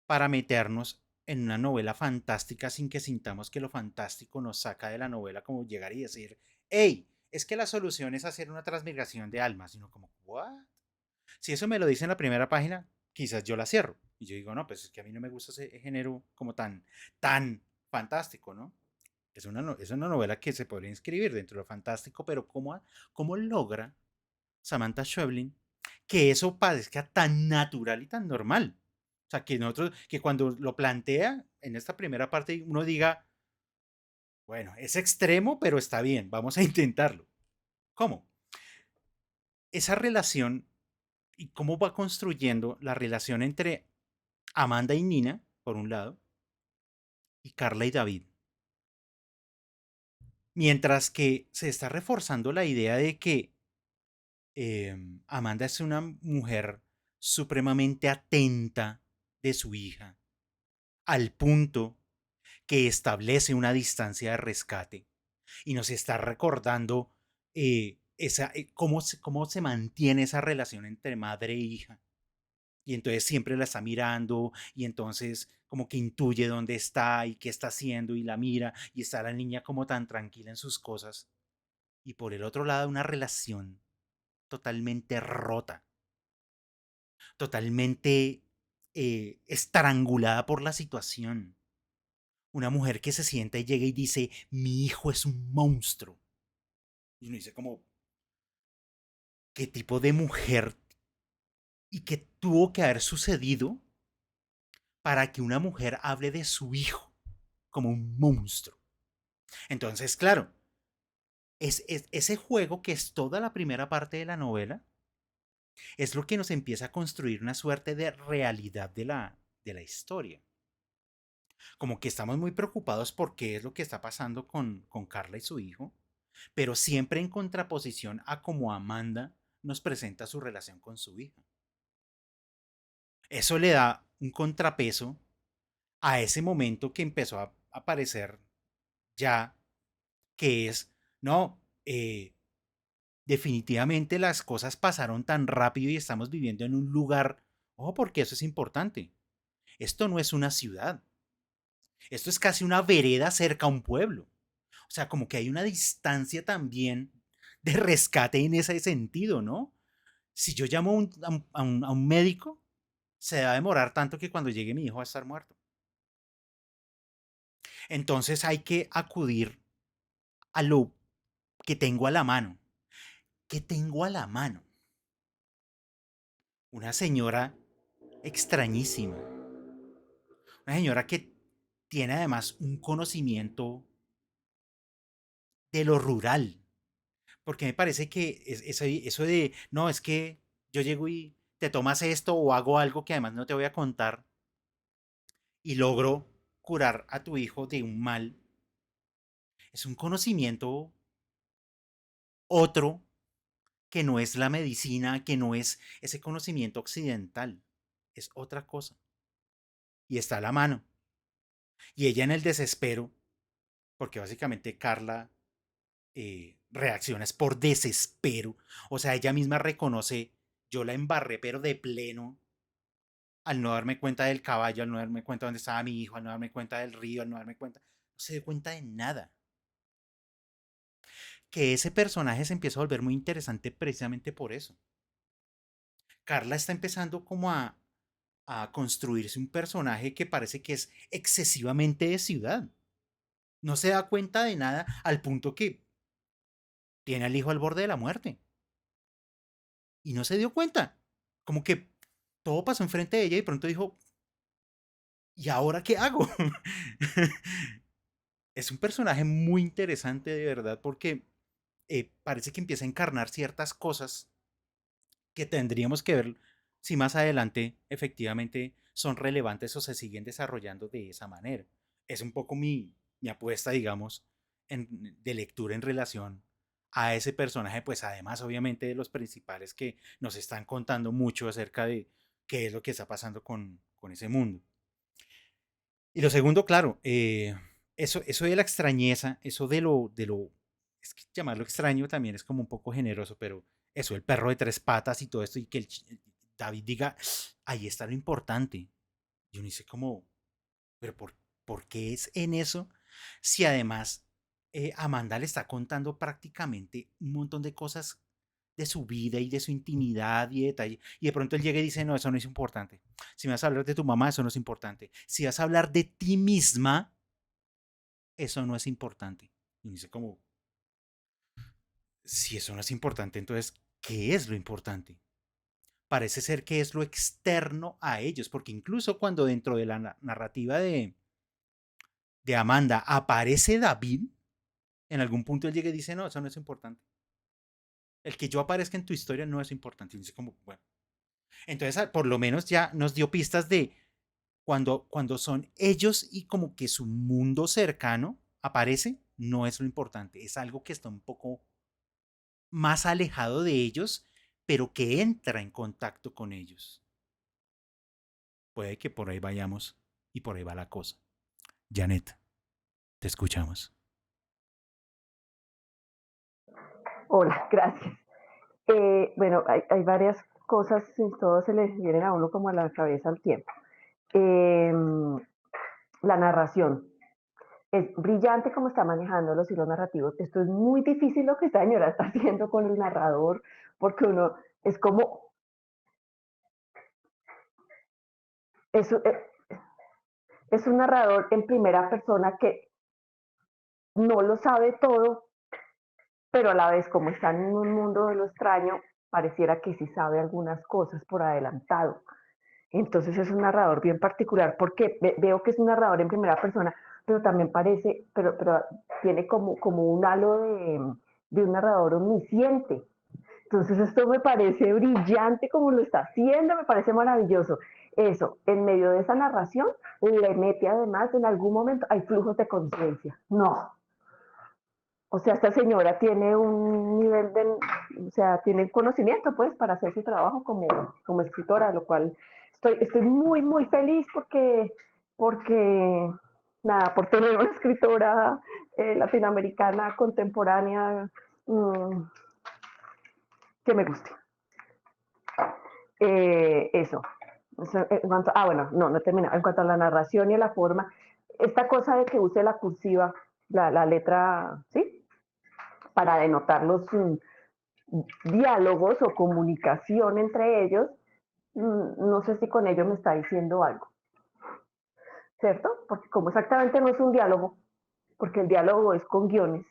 para meternos en una novela fantástica sin que sintamos que lo fantástico nos saca de la novela, como llegar y decir, hey, es que la solución es hacer una transmigración de almas, sino como, ¿what? Si eso me lo dice en la primera página, quizás yo la cierro. Y yo digo, no, pues es que a mí no me gusta ese género como tan fantástico, ¿no? Es una novela que se podría inscribir dentro de lo fantástico, pero ¿cómo logra Samantha Schweblin que eso parezca tan natural y tan normal? O sea, que nosotros, que cuando lo plantea en esta primera parte, uno diga, bueno, es extremo, pero está bien, vamos a intentarlo. ¿Cómo? Esa relación y cómo va construyendo la relación entre Amanda y Nina, por un lado, y Carla y David. Mientras que se está reforzando la idea de que Amanda es una mujer supremamente atenta de su hija, al punto que establece una distancia de rescate y nos está recordando cómo se mantiene esa relación entre madre e hija. Y entonces siempre la está mirando y entonces como que intuye dónde está y qué está haciendo y la mira y está la niña como tan tranquila en sus cosas. Y por el otro lado una relación totalmente rota, totalmente estrangulada por la situación. Una mujer que se sienta y llega y dice, mi hijo es un monstruo. Y uno dice como, ¿qué tipo de mujer y qué tuvo que haber sucedido para que una mujer hable de su hijo como un monstruo? Entonces, claro, es ese juego que es toda la primera parte de la novela, es lo que nos empieza a construir una suerte de realidad de la historia. Como que estamos muy preocupados por qué es lo que está pasando con Carla y su hijo, pero siempre en contraposición a cómo Amanda nos presenta su relación con su hija. Eso le da un contrapeso a ese momento que empezó a aparecer ya, que es, no, definitivamente las cosas pasaron tan rápido y estamos viviendo en un lugar, ojo, porque eso es importante. Esto no es una ciudad, esto es casi una vereda cerca a un pueblo. O sea, como que hay una distancia también de rescate en ese sentido, ¿no? Si yo llamo a un médico, se va a demorar tanto que cuando llegue mi hijo va a estar muerto. Entonces hay que acudir a lo que tengo a la mano. ¿Qué tengo a la mano? Una señora extrañísima. Una señora que tiene además un conocimiento de lo rural. Porque me parece que eso de, no, es que yo llego y te tomas esto o hago algo que además no te voy a contar y logro curar a tu hijo de un mal, es un conocimiento otro que no es la medicina, que no es ese conocimiento occidental, es otra cosa. Y está a la mano. Y ella en el desespero, porque básicamente Carla reacciona es por desespero, o sea, ella misma reconoce, yo la embarré, pero de pleno, al no darme cuenta del caballo, al no darme cuenta dónde estaba mi hijo, al no darme cuenta del río, al no darme cuenta, no se dio cuenta de nada. Que ese personaje se empieza a volver muy interesante precisamente por eso. Carla está empezando como a construirse un personaje que parece que es excesivamente de ciudad. No se da cuenta de nada al punto que tiene al hijo al borde de la muerte. Y no se dio cuenta. Como que todo pasó enfrente de ella y pronto dijo, ¿y ahora qué hago? Es un personaje muy interesante de verdad porque parece que empieza a encarnar ciertas cosas que tendríamos que ver si más adelante efectivamente son relevantes o se siguen desarrollando de esa manera. Es un poco mi apuesta, digamos, de lectura en relación a ese personaje, pues además obviamente de los principales que nos están contando mucho acerca de qué es lo que está pasando con ese mundo. Y lo segundo, claro, eso de la extrañeza, eso es que llamarlo extraño también es como un poco generoso, pero eso, el perro de tres patas y todo esto, y que David diga, ahí está lo importante. Y uno dice como, pero ¿por qué es en eso? Si además Amanda le está contando prácticamente un montón de cosas de su vida y de su intimidad y detalle. Y de pronto él llega y dice, no, eso no es importante. Si me vas a hablar de tu mamá, eso no es importante. Si vas a hablar de ti misma, eso no es importante. Y dice como, si eso no es importante, entonces, ¿qué es lo importante? Parece ser que es lo externo a ellos, porque incluso cuando dentro de la narrativa de Amanda aparece David, en algún punto él llega y dice, no, eso no es importante. El que yo aparezca en tu historia no es importante. Y dice como, bueno. Entonces, por lo menos ya nos dio pistas de cuando son ellos y como que su mundo cercano aparece, no es lo importante. Es algo que está un poco más alejado de ellos, pero que entra en contacto con ellos. Puede que por ahí vayamos y por ahí va la cosa. Janet, te escuchamos. Hola, gracias. Bueno, hay varias cosas y todas se le vienen a uno como a la cabeza al tiempo. La narración. Es brillante como está manejando los hilos narrativos. Esto es muy difícil lo que esta señora está haciendo con el narrador, porque uno es como... Es un narrador en primera persona que no lo sabe todo, pero a la vez, como está en un mundo de lo extraño, pareciera que sí sabe algunas cosas por adelantado. Entonces es un narrador bien particular porque veo que es un narrador en primera persona, pero también parece, pero tiene como un halo de un narrador omnisciente. Entonces esto me parece brillante como lo está haciendo, me parece maravilloso. Eso, en medio de esa narración, le mete además en algún momento, hay flujos de conciencia. No. O sea, esta señora tiene un nivel de, o sea, tiene conocimiento pues para hacer su trabajo como escritora, lo cual estoy muy, muy feliz porque nada, por tener una escritora latinoamericana contemporánea que me guste. Eso. Bueno, no he terminado. En cuanto a la narración y a la forma, esta cosa de que use la cursiva, la letra, ¿sí? Para denotar los diálogos o comunicación entre ellos, no sé si con ello me está diciendo algo, ¿cierto? Porque como exactamente no es un diálogo, porque el diálogo es con guiones,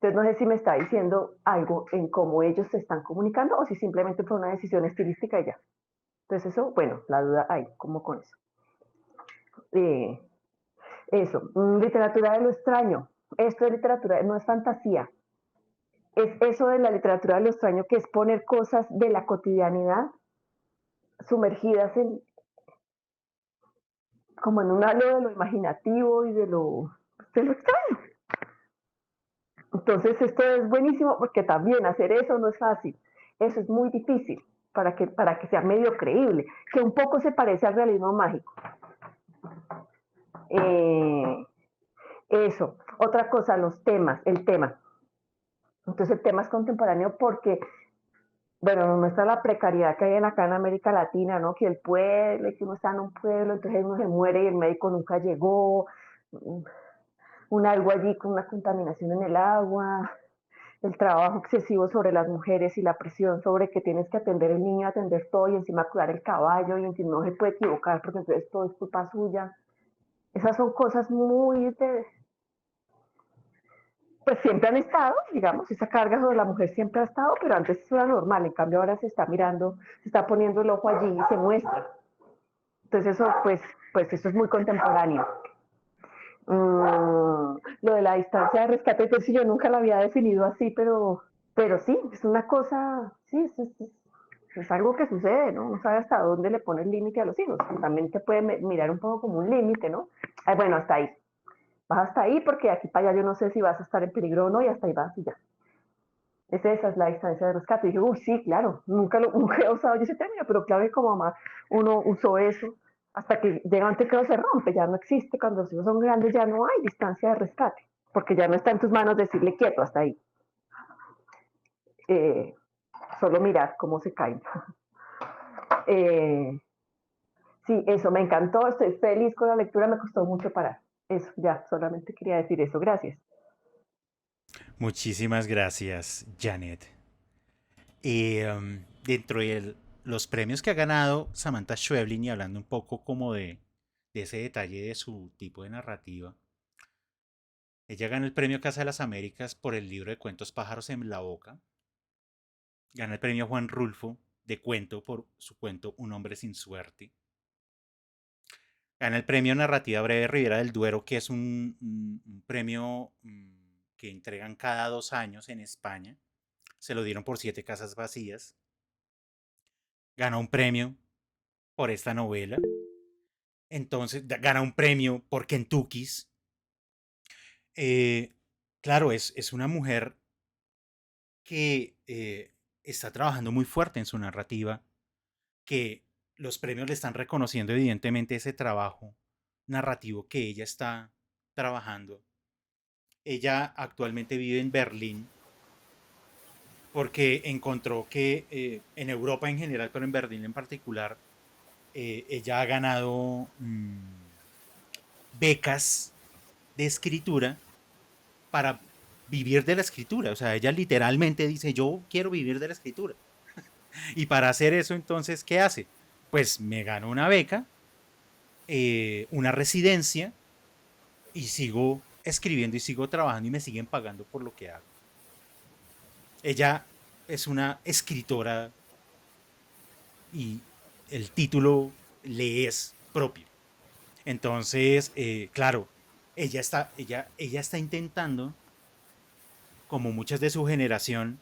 entonces no sé si me está diciendo algo en cómo ellos se están comunicando o si simplemente fue una decisión estilística y ya. Entonces eso, bueno, la duda hay, como con eso. Eso, literatura de lo extraño. Esto de literatura no es fantasía. Es eso de la literatura de lo extraño, que es poner cosas de la cotidianidad sumergidas como en un halo de lo imaginativo y de lo extraño. Entonces esto es buenísimo porque también hacer eso no es fácil. Eso es muy difícil para que sea medio creíble, que un poco se parece al realismo mágico. Eso. Otra cosa, los temas, el tema. Entonces el tema es contemporáneo porque, bueno, nos muestra la precariedad que hay acá en América Latina, ¿no? Que el pueblo, que uno está en un pueblo, entonces uno se muere y el médico nunca llegó, un algo allí con una contaminación en el agua, el trabajo excesivo sobre las mujeres y la presión sobre que tienes que atender el niño, atender todo y encima cuidar el caballo y encima no se puede equivocar porque entonces todo es culpa suya. Esas son cosas muy pues siempre han estado, digamos, esa carga sobre la mujer siempre ha estado, pero antes eso era normal, en cambio ahora se está mirando, se está poniendo el ojo allí y se muestra. Entonces eso, pues eso es muy contemporáneo. Lo de la distancia de rescate, pues sí, yo nunca la había definido así, pero sí, es una cosa, sí, es algo que sucede, ¿no? No sabe hasta dónde le pone el límite a los hijos. También te puede mirar un poco como un límite, ¿no? Ay, bueno, hasta ahí. Vas hasta ahí porque de aquí para allá yo no sé si vas a estar en peligro o no y hasta ahí vas y ya. Es esa, es la distancia de rescate. Y dije, sí, claro, nunca he usado yo ese término, pero claro que como mamá uno usó eso hasta que llega un que se rompe, ya no existe, cuando los hijos son grandes ya no hay distancia de rescate, porque ya no está en tus manos decirle quieto hasta ahí. Eh, Solo mirar cómo se caen. Eh, sí, eso me encantó, estoy feliz con la lectura, me costó mucho parar. Eso, ya, solamente quería decir eso, gracias. Muchísimas gracias, Janet. Dentro de los premios que ha ganado Samantha Schweblin, y hablando un poco como de ese detalle de su tipo de narrativa, ella gana el premio Casa de las Américas por el libro de cuentos Pájaros en la Boca. Gana el premio Juan Rulfo de cuento por su cuento Un hombre sin suerte. Gana el premio Narrativa Breve Ribera del Duero, que es un premio que entregan cada 2 años en España. Se lo dieron por 7 casas vacías. Gana un premio por esta novela. Entonces gana un premio por Kentucky's. Claro, es una mujer que está trabajando muy fuerte en su narrativa, que los premios le están reconociendo evidentemente ese trabajo narrativo que ella está trabajando. Ella actualmente vive en Berlín porque encontró que en Europa en general, pero en Berlín en particular, ella ha ganado becas de escritura para vivir de la escritura. O sea, ella literalmente dice, yo quiero vivir de la escritura. Y para hacer eso, entonces, ¿qué hace? Pues me gano una beca, una residencia, y sigo escribiendo y sigo trabajando y me siguen pagando por lo que hago. Ella es una escritora y el título le es propio. Entonces, claro, ella está intentando, como muchas de su generación,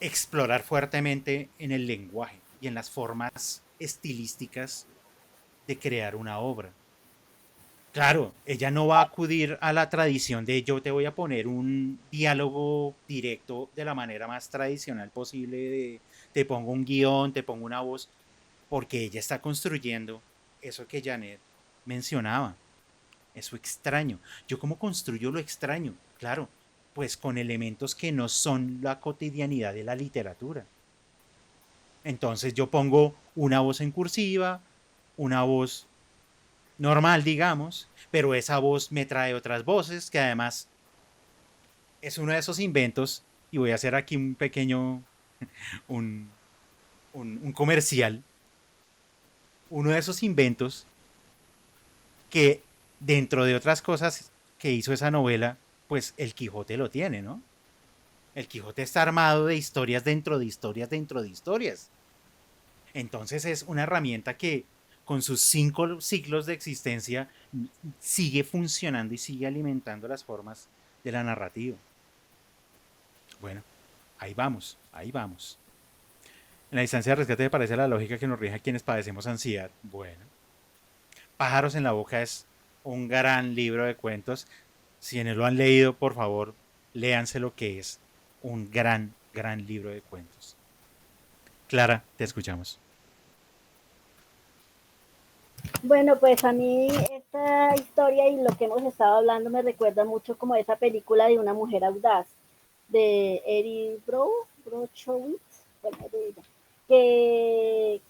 explorar fuertemente en el lenguaje y en las formas estilísticas de crear una obra. Claro, ella no va a acudir a la tradición de yo te voy a poner un diálogo directo de la manera más tradicional posible, de te pongo un guión, te pongo una voz, porque ella está construyendo eso que Janet mencionaba, eso extraño. ¿Yo cómo construyo lo extraño? Claro, pues con elementos que no son la cotidianidad de la literatura. Entonces yo pongo una voz en cursiva, una voz normal, digamos, pero esa voz me trae otras voces que además es uno de esos inventos, y voy a hacer aquí un pequeño, un, un comercial, uno de esos inventos que dentro de otras cosas que hizo esa novela, pues el Quijote lo tiene, ¿no? El Quijote está armado de historias dentro de historias dentro de historias. Entonces es una herramienta que con sus 5 siglos de existencia sigue funcionando y sigue alimentando las formas de la narrativa. Bueno, ahí vamos, ahí vamos. En la distancia de rescate me parece la lógica que nos rige a quienes padecemos ansiedad. Bueno, Pájaros en la Boca es un gran libro de cuentos. Si no lo han leído, por favor, léanse lo que es un gran, gran libro de cuentos. Clara, te escuchamos. Bueno, pues a mí esta historia y lo que hemos estado hablando me recuerda mucho como esa película de Una mujer audaz de Eddie Brochowitz, bueno, que,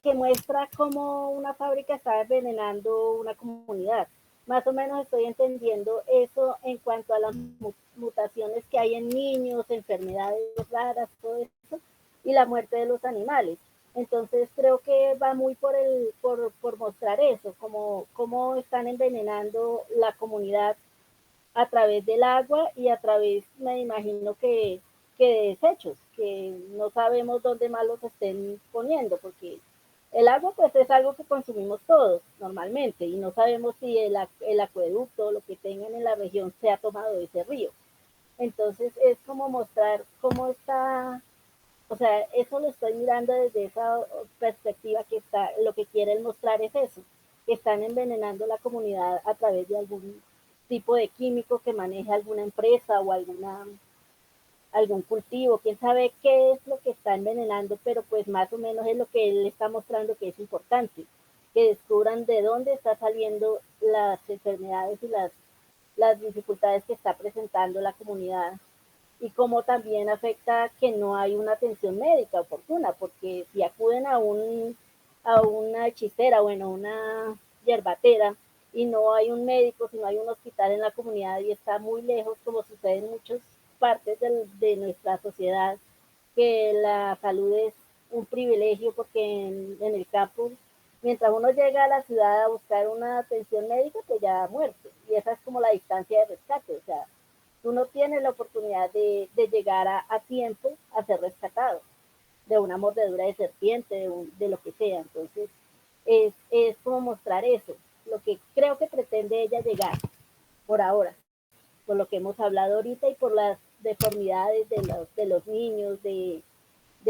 que muestra cómo una fábrica está envenenando una comunidad. Más o menos estoy entendiendo eso en cuanto a las mutaciones que hay en niños, enfermedades raras, todo eso, y la muerte de los animales. Entonces creo que va muy por mostrar eso, cómo están envenenando la comunidad a través del agua y a través, me imagino que de desechos, que no sabemos dónde más los estén poniendo, porque el agua pues es algo que consumimos todos normalmente y no sabemos si el acueducto o lo que tengan en la región se ha tomado de ese río. Entonces es como mostrar cómo está, o sea, eso lo estoy mirando desde esa perspectiva que está, lo que quieren mostrar es eso, que están envenenando la comunidad a través de algún tipo de químico que maneje alguna empresa o alguna algún cultivo, quién sabe qué es lo que está envenenando, pero pues más o menos es lo que él está mostrando que es importante, que descubran de dónde está saliendo las enfermedades y las dificultades que está presentando la comunidad y cómo también afecta que no hay una atención médica oportuna, porque si acuden a una hechicera, bueno, una yerbatera, y no hay un médico, si no hay un hospital en la comunidad y está muy lejos, como sucede en muchas partes de nuestra sociedad, que la salud es un privilegio porque en el campo, mientras uno llega a la ciudad a buscar una atención médica, pues ya ha muerto. Y esa es como la distancia de rescate. O sea, tú no tienes la oportunidad de llegar a tiempo a ser rescatado de una mordedura de serpiente, de lo que sea. Entonces, es como mostrar eso, lo que creo que pretende ella llegar por ahora, por lo que hemos hablado ahorita y por las deformidades de los niños, de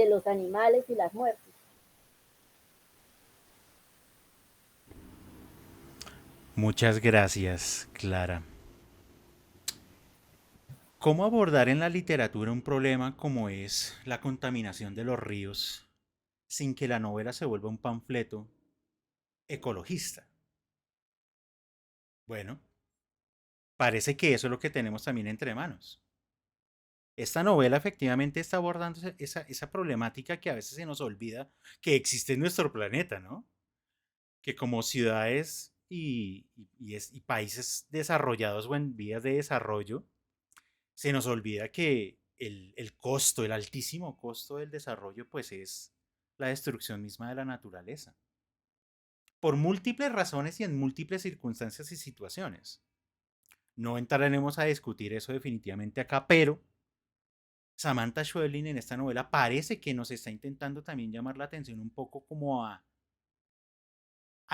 los animales y las muertes. Muchas gracias, Clara. ¿Cómo abordar en la literatura un problema como es la contaminación de los ríos sin que la novela se vuelva un panfleto ecologista? Bueno, parece que eso es lo que tenemos también entre manos. Esta novela efectivamente está abordando esa problemática que a veces se nos olvida que existe en nuestro planeta, ¿no? Que como ciudades y países desarrollados o en vías de desarrollo, se nos olvida que el costo, el altísimo costo del desarrollo, pues es la destrucción misma de la naturaleza. Por múltiples razones y en múltiples circunstancias y situaciones. No entraremos a discutir eso definitivamente acá, pero Samantha Schweblin en esta novela parece que nos está intentando también llamar la atención un poco como a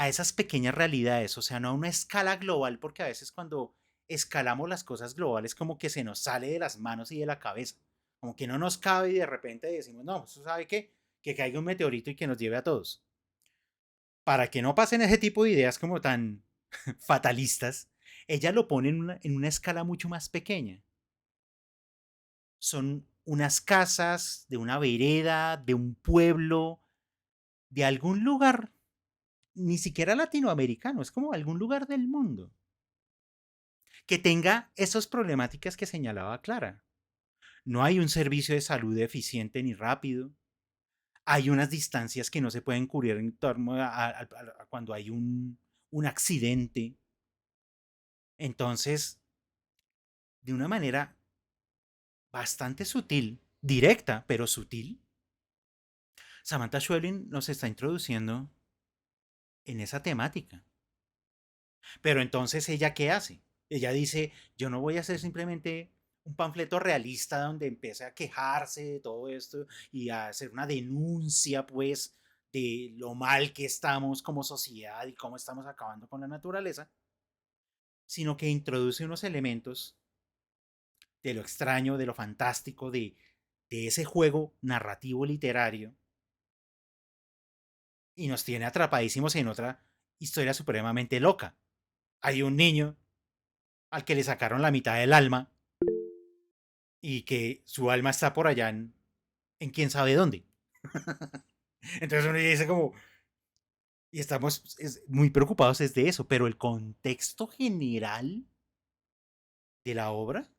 esas pequeñas realidades, o sea, no a una escala global, porque a veces cuando escalamos las cosas globales como que se nos sale de las manos y de la cabeza, como que no nos cabe y de repente decimos, no, ¿usted sabe qué? Que caiga un meteorito y que nos lleve a todos. Para que no pasen ese tipo de ideas como tan fatalistas, ella lo pone en una escala mucho más pequeña. Son unas casas de una vereda, de un pueblo, de algún lugar, ni siquiera latinoamericano, es como algún lugar del mundo, que tenga esas problemáticas que señalaba Clara. No hay un servicio de salud eficiente ni rápido. Hay unas distancias que no se pueden cubrir en torno a cuando hay un accidente. Entonces, de una manera bastante sutil, directa, pero sutil, Samantha Schweblin nos está introduciendo en esa temática. Pero entonces, ¿ella qué hace? Ella dice, yo no voy a hacer simplemente un panfleto realista donde empiece a quejarse de todo esto y a hacer una denuncia, pues, de lo mal que estamos como sociedad y cómo estamos acabando con la naturaleza, sino que introduce unos elementos de lo extraño, de lo fantástico, de ese juego narrativo literario y nos tiene atrapadísimos en otra historia supremamente loca. Hay un niño al que le sacaron la mitad del alma y que su alma está por allá en quién sabe dónde. Entonces uno dice como, y estamos muy preocupados es de eso, pero el contexto general de la obra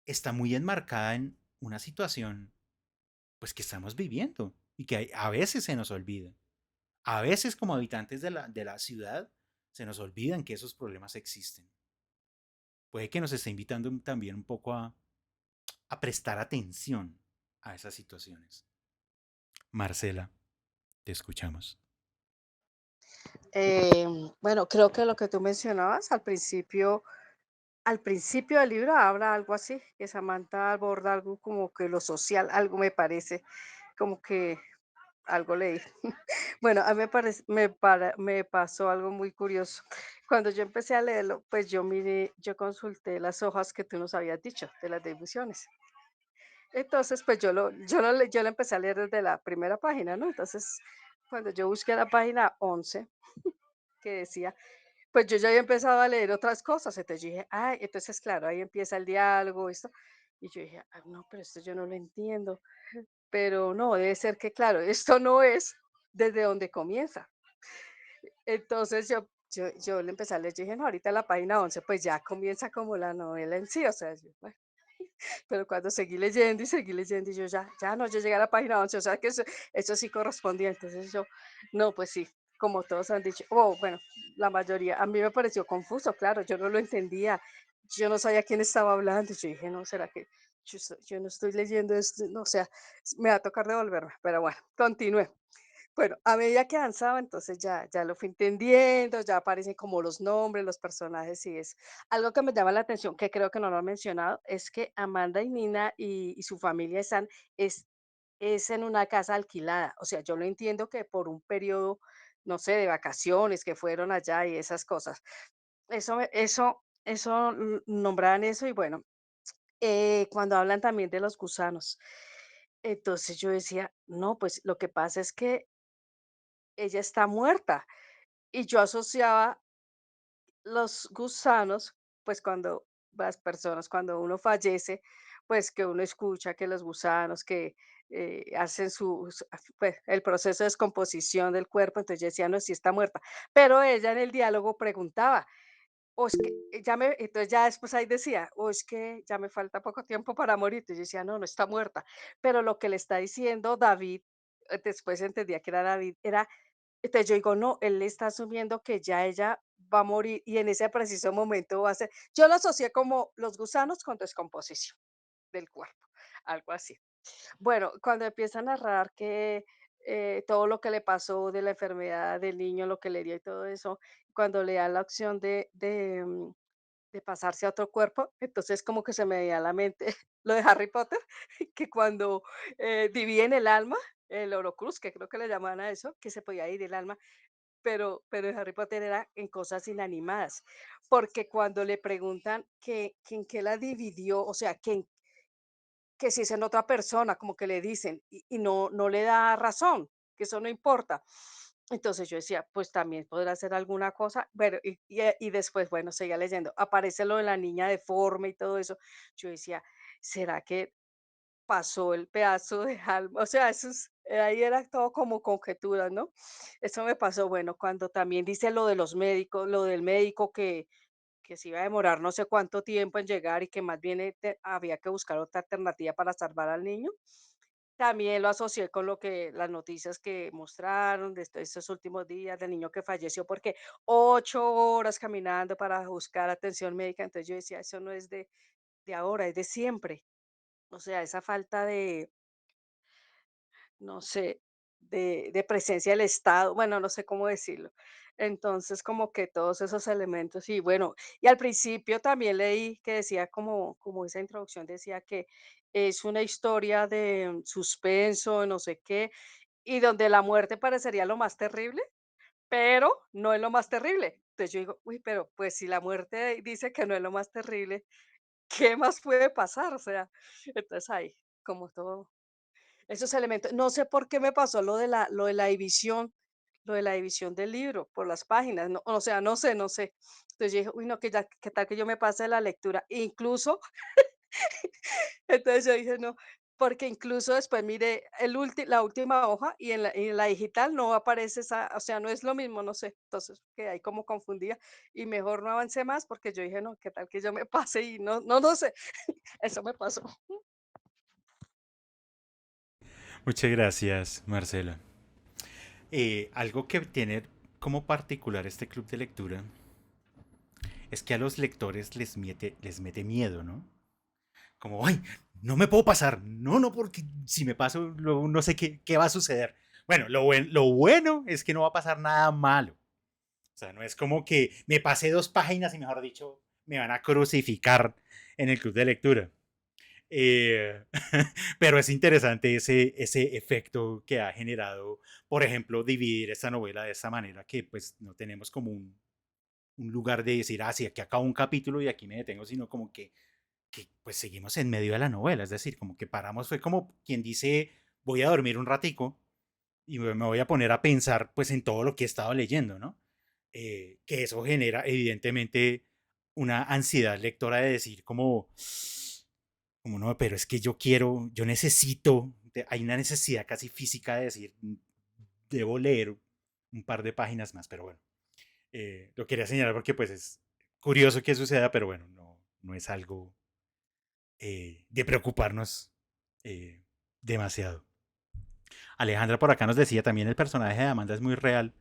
está muy enmarcada en una situación pues que estamos viviendo y que a veces se nos olvida. A veces como habitantes de la ciudad se nos olvidan que esos problemas existen. Puede que nos esté invitando también un poco a prestar atención a esas situaciones. Marcela, te escuchamos. Bueno, creo que lo que tú mencionabas al principio del libro habla algo así, que Samantha aborda algo como que lo social, algo me parece, como que algo leí. Bueno, a mí me pasó algo muy curioso. Cuando yo empecé a leerlo, pues yo consulté las hojas que tú nos habías dicho de las divisiones. Entonces, pues yo lo empecé a leer desde la primera página, ¿no? Entonces, cuando yo busqué la página 11 que decía, pues yo ya había empezado a leer otras cosas, entonces yo dije, ay, entonces claro, ahí empieza el diálogo, esto. Y yo dije: "Ah, no, pero esto yo no lo entiendo". Pero no, debe ser que, claro, esto no es desde donde comienza. Entonces yo le empecé a leer, yo dije: "No, ahorita la página 11 pues ya comienza como la novela en sí", o sea, yo, bueno, pero cuando seguí leyendo, y yo ya no, yo llegué a la página 11, o sea que eso sí correspondía. Entonces yo, no, pues sí, como todos han dicho, bueno, la mayoría, a mí me pareció confuso, claro, yo no lo entendía, yo no sabía quién estaba hablando, yo dije, no, ¿será que yo no estoy leyendo esto? No, o sea, me va a tocar devolverme, pero bueno, continué. Bueno, a medida que avanzaba, entonces ya lo fui entendiendo, ya aparecen como los nombres, los personajes y es algo que me llama la atención, que creo que no lo han mencionado, es que Amanda y Nina y su familia es, es en una casa alquilada. O sea, yo lo entiendo que por un periodo, no sé, de vacaciones, que fueron allá y esas cosas. Eso nombraban eso y bueno, cuando hablan también de los gusanos. Entonces yo decía, no, pues lo que pasa es que ella está muerta. Y yo asociaba los gusanos, pues cuando las personas, cuando uno fallece, pues que uno escucha que los gusanos que hacen pues, el proceso de descomposición del cuerpo, entonces yo decía, no, sí está muerta. Pero ella en el diálogo preguntaba, o es que entonces ya después ahí decía, o es que ya me falta poco tiempo para morir. Entonces yo decía, no, no está muerta. Pero lo que le está diciendo David, después entendía que era David, era entonces yo digo, no, él está asumiendo que ya ella va a morir y en ese preciso momento va a ser, yo lo asocié como los gusanos con descomposición del cuerpo, algo así. Bueno, cuando empieza a narrar que todo lo que le pasó de la enfermedad del niño, lo que le dio y todo eso, cuando le da la opción de pasarse a otro cuerpo, entonces como que se me veía a la mente lo de Harry Potter, que cuando dividen el alma, el Horocrux, que creo que le llaman a eso, que se podía ir el alma, pero en Harry Potter era en cosas inanimadas, porque cuando le preguntan que en qué la dividió, o sea, que si es en otra persona, como que le dicen, y no le da razón, que eso no importa. Entonces yo decía, pues también podrá ser alguna cosa, pero y después, bueno, seguía leyendo, aparece lo de la niña deforme y todo eso. Yo decía, ¿será que pasó el pedazo de alma? O sea, ahí era todo como conjeturas, ¿no? Eso me pasó, bueno, cuando también dice lo de los médicos, lo del médico que se iba a demorar no sé cuánto tiempo en llegar y que más bien había que buscar otra alternativa para salvar al niño. También lo asocié con lo que las noticias que mostraron de estos últimos días del niño que falleció porque 8 horas caminando para buscar atención médica. Entonces yo decía, eso no es de ahora, es de siempre. O sea, esa falta de, no sé, de presencia del Estado, bueno, no sé cómo decirlo. Entonces, como que todos esos elementos, y bueno, y al principio también leí que decía como esa introducción decía que es una historia de suspenso, no sé qué, y donde la muerte parecería lo más terrible, pero no es lo más terrible. Entonces yo digo, uy, pero pues si la muerte dice que no es lo más terrible, ¿qué más puede pasar? O sea, entonces ahí, como todo esos elementos. No sé por qué me pasó lo de la división del libro por las páginas, no, o sea, no sé. Entonces yo dije: "Uy, no, que ya, qué tal que yo me pase de la lectura". Incluso, entonces yo dije: "No", porque incluso después miré la última hoja y en la digital no aparece esa, o sea, no es lo mismo, no sé. Entonces quedé ahí como confundida y mejor no avancé más porque yo dije: "No, qué tal que yo me pase", y no sé, eso me pasó. Muchas gracias, Marcela. Algo que tiene como particular este club de lectura es que a los lectores les mete miedo, ¿no? Como, ay, no me puedo pasar. No, no, porque si me paso, luego no sé qué va a suceder. Bueno, lo bueno es que no va a pasar nada malo. O sea, no es como que me pasé 2 páginas y mejor dicho, me van a crucificar en el club de lectura. Eh, pero es interesante ese efecto que ha generado, por ejemplo, dividir esta novela de esta manera, que pues no tenemos como un lugar de decir, ah, sí, aquí acabo un capítulo y aquí me detengo, sino como que pues seguimos en medio de la novela, es decir, como que paramos, fue como quien dice, voy a dormir un ratico y me voy a poner a pensar pues en todo lo que he estado leyendo, ¿no? Que eso genera evidentemente una ansiedad lectora de decir como, como no, pero es que yo quiero, yo necesito, hay una necesidad casi física de decir, debo leer un par de páginas más, pero bueno, lo quería señalar porque pues es curioso que suceda, pero bueno, no es algo de preocuparnos demasiado. Alejandra por acá nos decía también el personaje de Amanda es muy real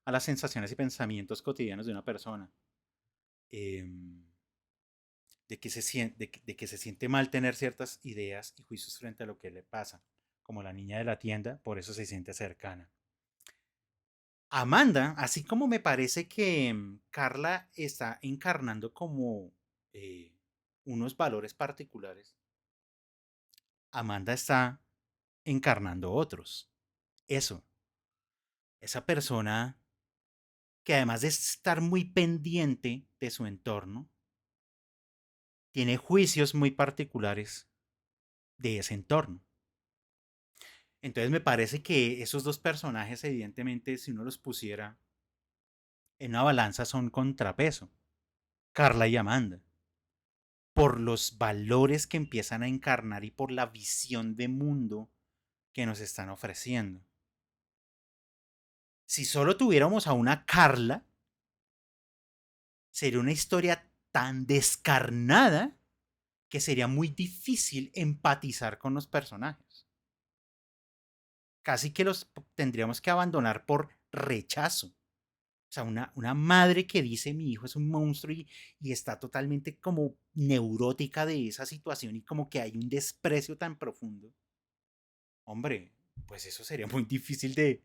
a las sensaciones y pensamientos cotidianos de una persona. De que se siente mal tener ciertas ideas y juicios frente a lo que le pasa, como la niña de la tienda, por eso se siente cercana. Amanda, así como me parece que Carla está encarnando como eh, unos valores particulares, Amanda está encarnando otros. Eso, esa persona que además de estar muy pendiente de su entorno, tiene juicios muy particulares de ese entorno. Entonces me parece que esos dos personajes, evidentemente, si uno los pusiera en una balanza, son contrapeso. Carla y Amanda. Por los valores que empiezan a encarnar y por la visión de mundo que nos están ofreciendo. Si solo tuviéramos a una Carla, sería una historia tan descarnada que sería muy difícil empatizar con los personajes. Casi que los tendríamos que abandonar por rechazo. O sea, una madre que dice mi hijo es un monstruo y está totalmente como neurótica de esa situación y como que hay un desprecio tan profundo. Hombre, pues eso sería muy difícil de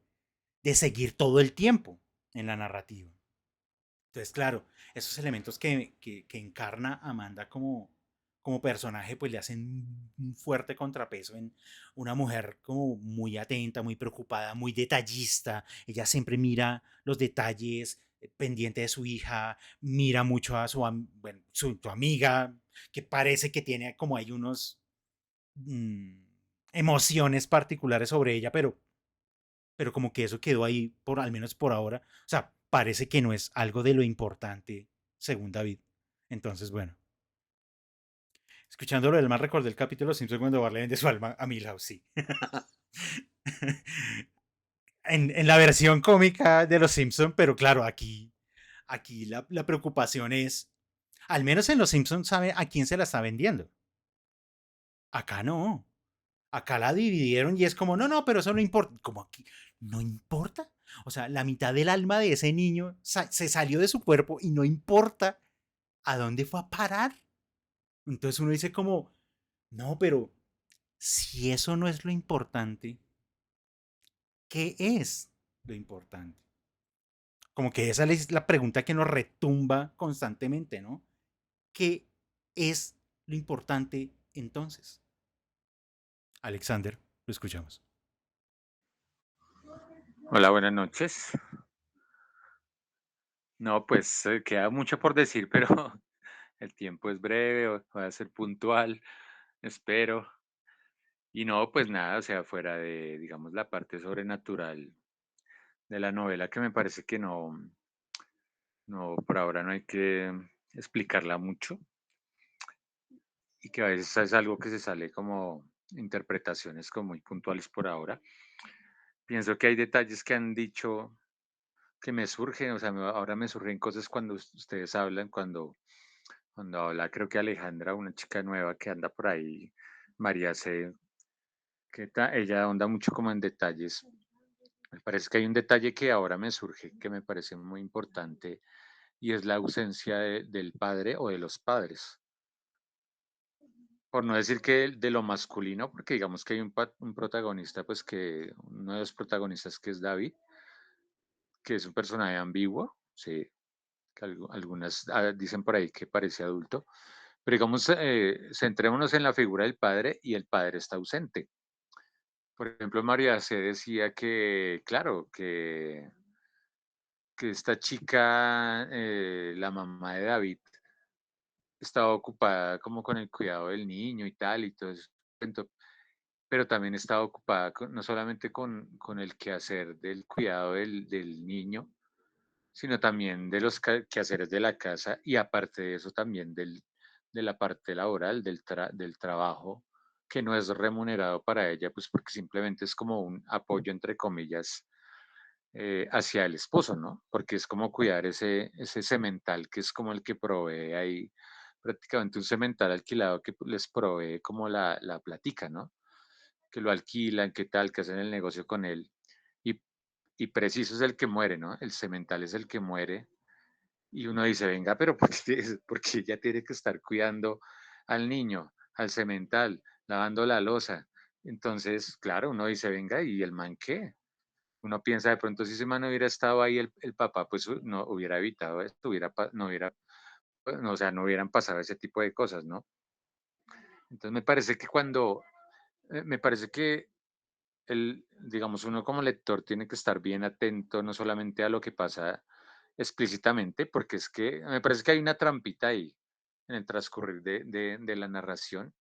seguir todo el tiempo en la narrativa. Entonces, claro, esos elementos que encarna Amanda como personaje, pues le hacen un fuerte contrapeso en una mujer como muy atenta, muy preocupada, muy detallista. Ella siempre mira los detalles, pendiente de su hija, mira mucho a bueno, su amiga, que parece que tiene como hay unos mm, emociones particulares sobre ella, pero como que eso quedó ahí, al menos por ahora. O sea, parece que no es algo de lo importante, según David. Entonces, bueno. Escuchándolo, el más recordé el capítulo de Los Simpsons cuando Bart le vende su alma a Milhouse, sí. en la versión cómica de Los Simpsons, pero claro, aquí la preocupación es, al menos en Los Simpsons sabe a quién se la está vendiendo. Acá no. Acá la dividieron y es como, no, pero eso no importa. Como aquí, ¿no importa? O sea, la mitad del alma de ese niño se salió de su cuerpo y no importa a dónde fue a parar. Entonces uno dice como, no, pero si eso no es lo importante, ¿qué es lo importante? Como que esa es la pregunta que nos retumba constantemente, ¿no? ¿Qué es lo importante entonces? Alexander, lo escuchamos. Hola, buenas noches. No, pues queda mucho por decir, pero el tiempo es breve, voy a ser puntual, espero. Y no, pues nada, o sea, fuera de, digamos, la parte sobrenatural de la novela, que me parece que no, por ahora no hay que explicarla mucho y que a veces es algo que se sale como interpretaciones como muy puntuales por ahora. Pienso que hay detalles que han dicho que me surgen, o sea, ahora me surgen cosas cuando ustedes hablan, cuando habla, creo que Alejandra, una chica nueva que anda por ahí, María C, ella onda mucho como en detalles. Me parece que hay un detalle que ahora me surge, que me parece muy importante, y es la ausencia del padre o de los padres. Por no decir que de lo masculino, porque digamos que hay un protagonista, pues que uno de los protagonistas que es David, que es un personaje ambiguo, sí, que algunas dicen por ahí que parece adulto, pero digamos, centrémonos en la figura del padre y el padre está ausente. Por ejemplo, María C. decía que, claro, que esta chica, la mamá de David, estaba ocupada como con el cuidado del niño y tal, y todo eso, pero también estaba ocupada no solamente con el quehacer del cuidado del niño, sino también de los quehaceres de la casa y aparte de eso también la parte laboral, del trabajo que no es remunerado para ella, pues porque simplemente es como un apoyo, entre comillas, hacia el esposo, ¿no? Porque es como cuidar ese semental que es como el que provee ahí, prácticamente un semental alquilado que les provee como la platica, ¿no? Que lo alquilan, qué tal, que hacen el negocio con él. Y, y preciso es el que muere, ¿no? El semental es el que muere. Y uno dice, venga, pero ¿por qué ella tiene que estar cuidando al niño, al semental, lavando la loza? Entonces, claro, uno dice, venga, ¿y el man qué? Uno piensa de pronto si ese man hubiera estado ahí el papá, pues no hubiera evitado esto, no hubiera, pues, no, o sea, no hubieran pasado ese tipo de cosas, ¿no? Entonces me parece que digamos, uno como lector tiene que estar bien atento no solamente a lo que pasa explícitamente, porque es que me parece que hay una trampita ahí en el transcurrir de la narración,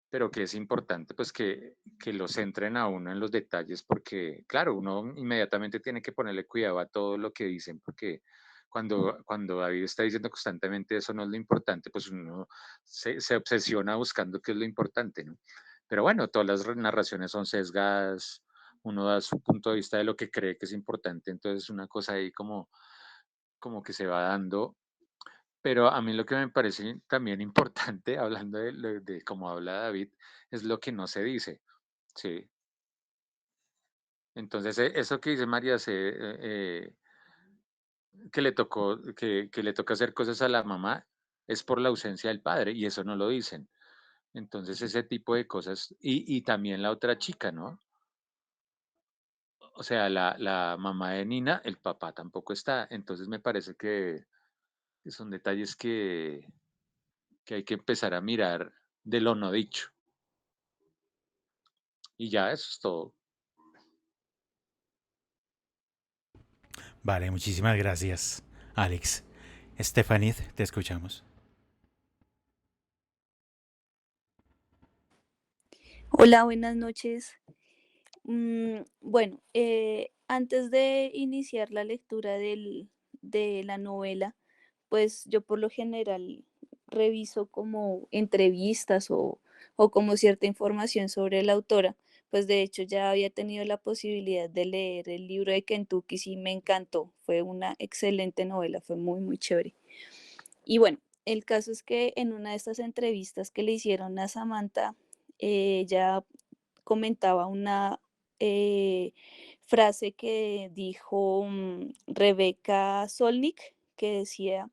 pero que es importante pues que lo centren a uno en los detalles, porque claro, uno inmediatamente tiene que ponerle cuidado a todo lo que dicen, porque cuando David está diciendo constantemente eso no es lo importante, pues uno se obsesiona buscando qué es lo importante, ¿no? Pero bueno, todas las narraciones son sesgadas, uno da su punto de vista de lo que cree que es importante, entonces una cosa ahí como que se va dando, pero a mí lo que me parece también importante, hablando de cómo habla David, es lo que no se dice, ¿sí? Entonces, eso que dice María, que le toca hacer cosas a la mamá, es por la ausencia del padre, y eso no lo dicen. Entonces, ese tipo de cosas, y también la otra chica, ¿no? O sea, la mamá de Nina, el papá tampoco está. Entonces, me parece que son detalles que hay que empezar a mirar de lo no dicho. Y ya, eso es todo. Vale, muchísimas gracias, Alex. Stefanid, te escuchamos. Hola, buenas noches. Bueno, antes de iniciar la lectura de la novela, pues yo por lo general reviso como entrevistas o como cierta información sobre la autora. Pues de hecho ya había tenido la posibilidad de leer el libro de Kentucky y me encantó. Fue una excelente novela, fue muy, muy chévere. Y bueno, el caso es que en una de estas entrevistas que le hicieron a Samantha, ella comentaba una frase que dijo Rebecca Solnit, que decía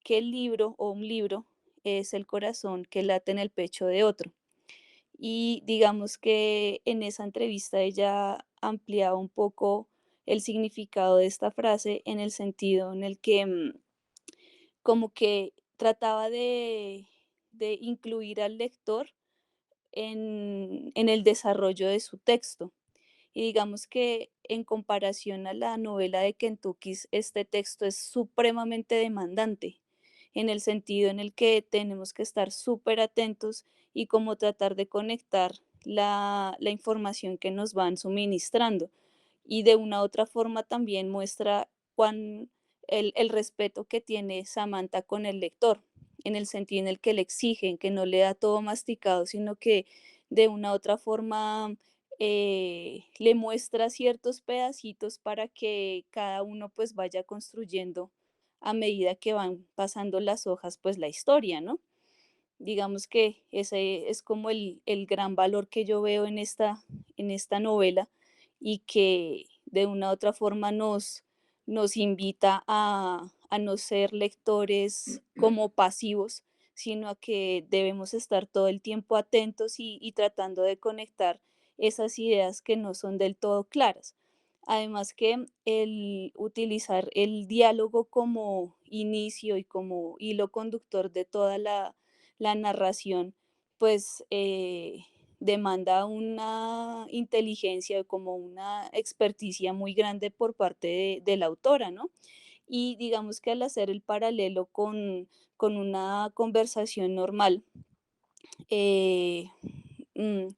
que el libro o un libro es el corazón que late en el pecho de otro. Y digamos que en esa entrevista ella ampliaba un poco el significado de esta frase en el sentido en el que como que trataba de incluir al lector en el desarrollo de su texto. Y digamos que en comparación a la novela de Kentucky, este texto es supremamente demandante, en el sentido en el que tenemos que estar súper atentos y como tratar de conectar la información que nos van suministrando. Y de una u otra forma también muestra el respeto que tiene Samantha con el lector, en el sentido en el que le exigen, que no le da todo masticado, sino que de una u otra forma le muestra ciertos pedacitos para que cada uno pues vaya construyendo a medida que van pasando las hojas pues la historia, ¿no? Digamos que ese es como el gran valor que yo veo en esta novela y que de una u otra forma nos invita a no ser lectores como pasivos, sino a que debemos estar todo el tiempo atentos y tratando de conectar esas ideas que no son del todo claras. Además que el utilizar el diálogo como inicio y como hilo conductor de toda la narración, pues demanda una inteligencia, como una experticia muy grande por parte de la autora, ¿no? Y digamos que al hacer el paralelo con una conversación normal, eh, mm,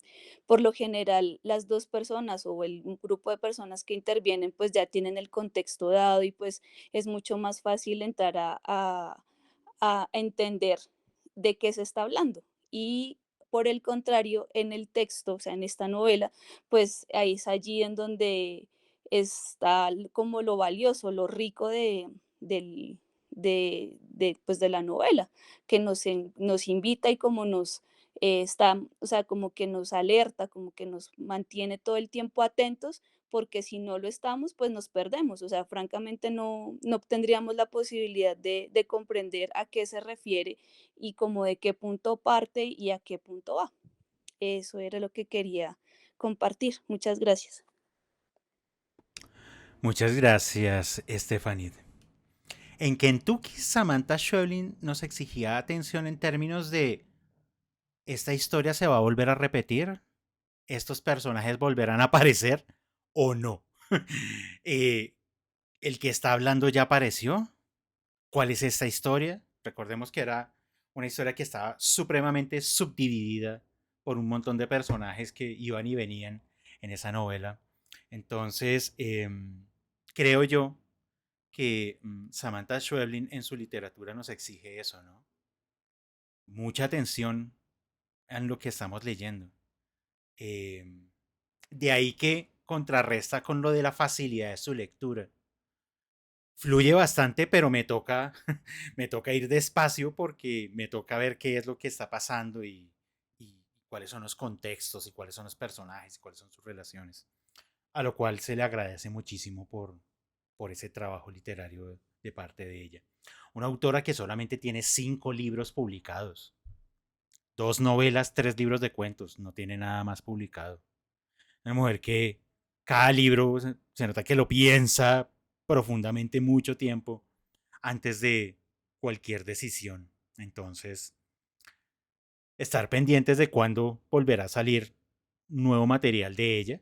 por lo general las dos personas o un grupo de personas que intervienen pues ya tienen el contexto dado y pues es mucho más fácil entrar a entender de qué se está hablando. Y por el contrario, en el texto, o sea, en esta novela, pues ahí es allí en donde está como lo valioso, lo rico del, pues de la novela, que nos invita y como nos está, o sea, como que nos alerta, como que nos mantiene todo el tiempo atentos, porque si no lo estamos, pues nos perdemos. O sea, francamente no tendríamos la posibilidad de comprender a qué se refiere y como de qué punto parte y a qué punto va. Eso era lo que quería compartir. Muchas gracias. Muchas gracias, Stephanie. En Kentucky, Samantha Schweblin nos exigía atención en términos de ¿esta historia se va a volver a repetir? ¿Estos personajes volverán a aparecer o no? Eh, ¿El que está hablando ya apareció? ¿Cuál es esta historia? Recordemos que era una historia que estaba supremamente subdividida por un montón de personajes que iban y venían en esa novela. Entonces, creo yo que Samantha Schweblin en su literatura nos exige eso, ¿no? Mucha atención en lo que estamos leyendo. De ahí que contrarresta con lo de la facilidad de su lectura. Fluye bastante, pero me toca, me toca ir despacio porque me toca ver qué es lo que está pasando y cuáles son los contextos y cuáles son los personajes y cuáles son sus relaciones. A lo cual se le agradece muchísimo por ese trabajo literario de parte de ella. Una autora que solamente tiene 5 libros publicados. 2 novelas, 3 libros de cuentos. No tiene nada más publicado. Una mujer que cada libro se nota que lo piensa profundamente mucho tiempo antes de cualquier decisión. Entonces, estar pendientes de cuándo volverá a salir nuevo material de ella.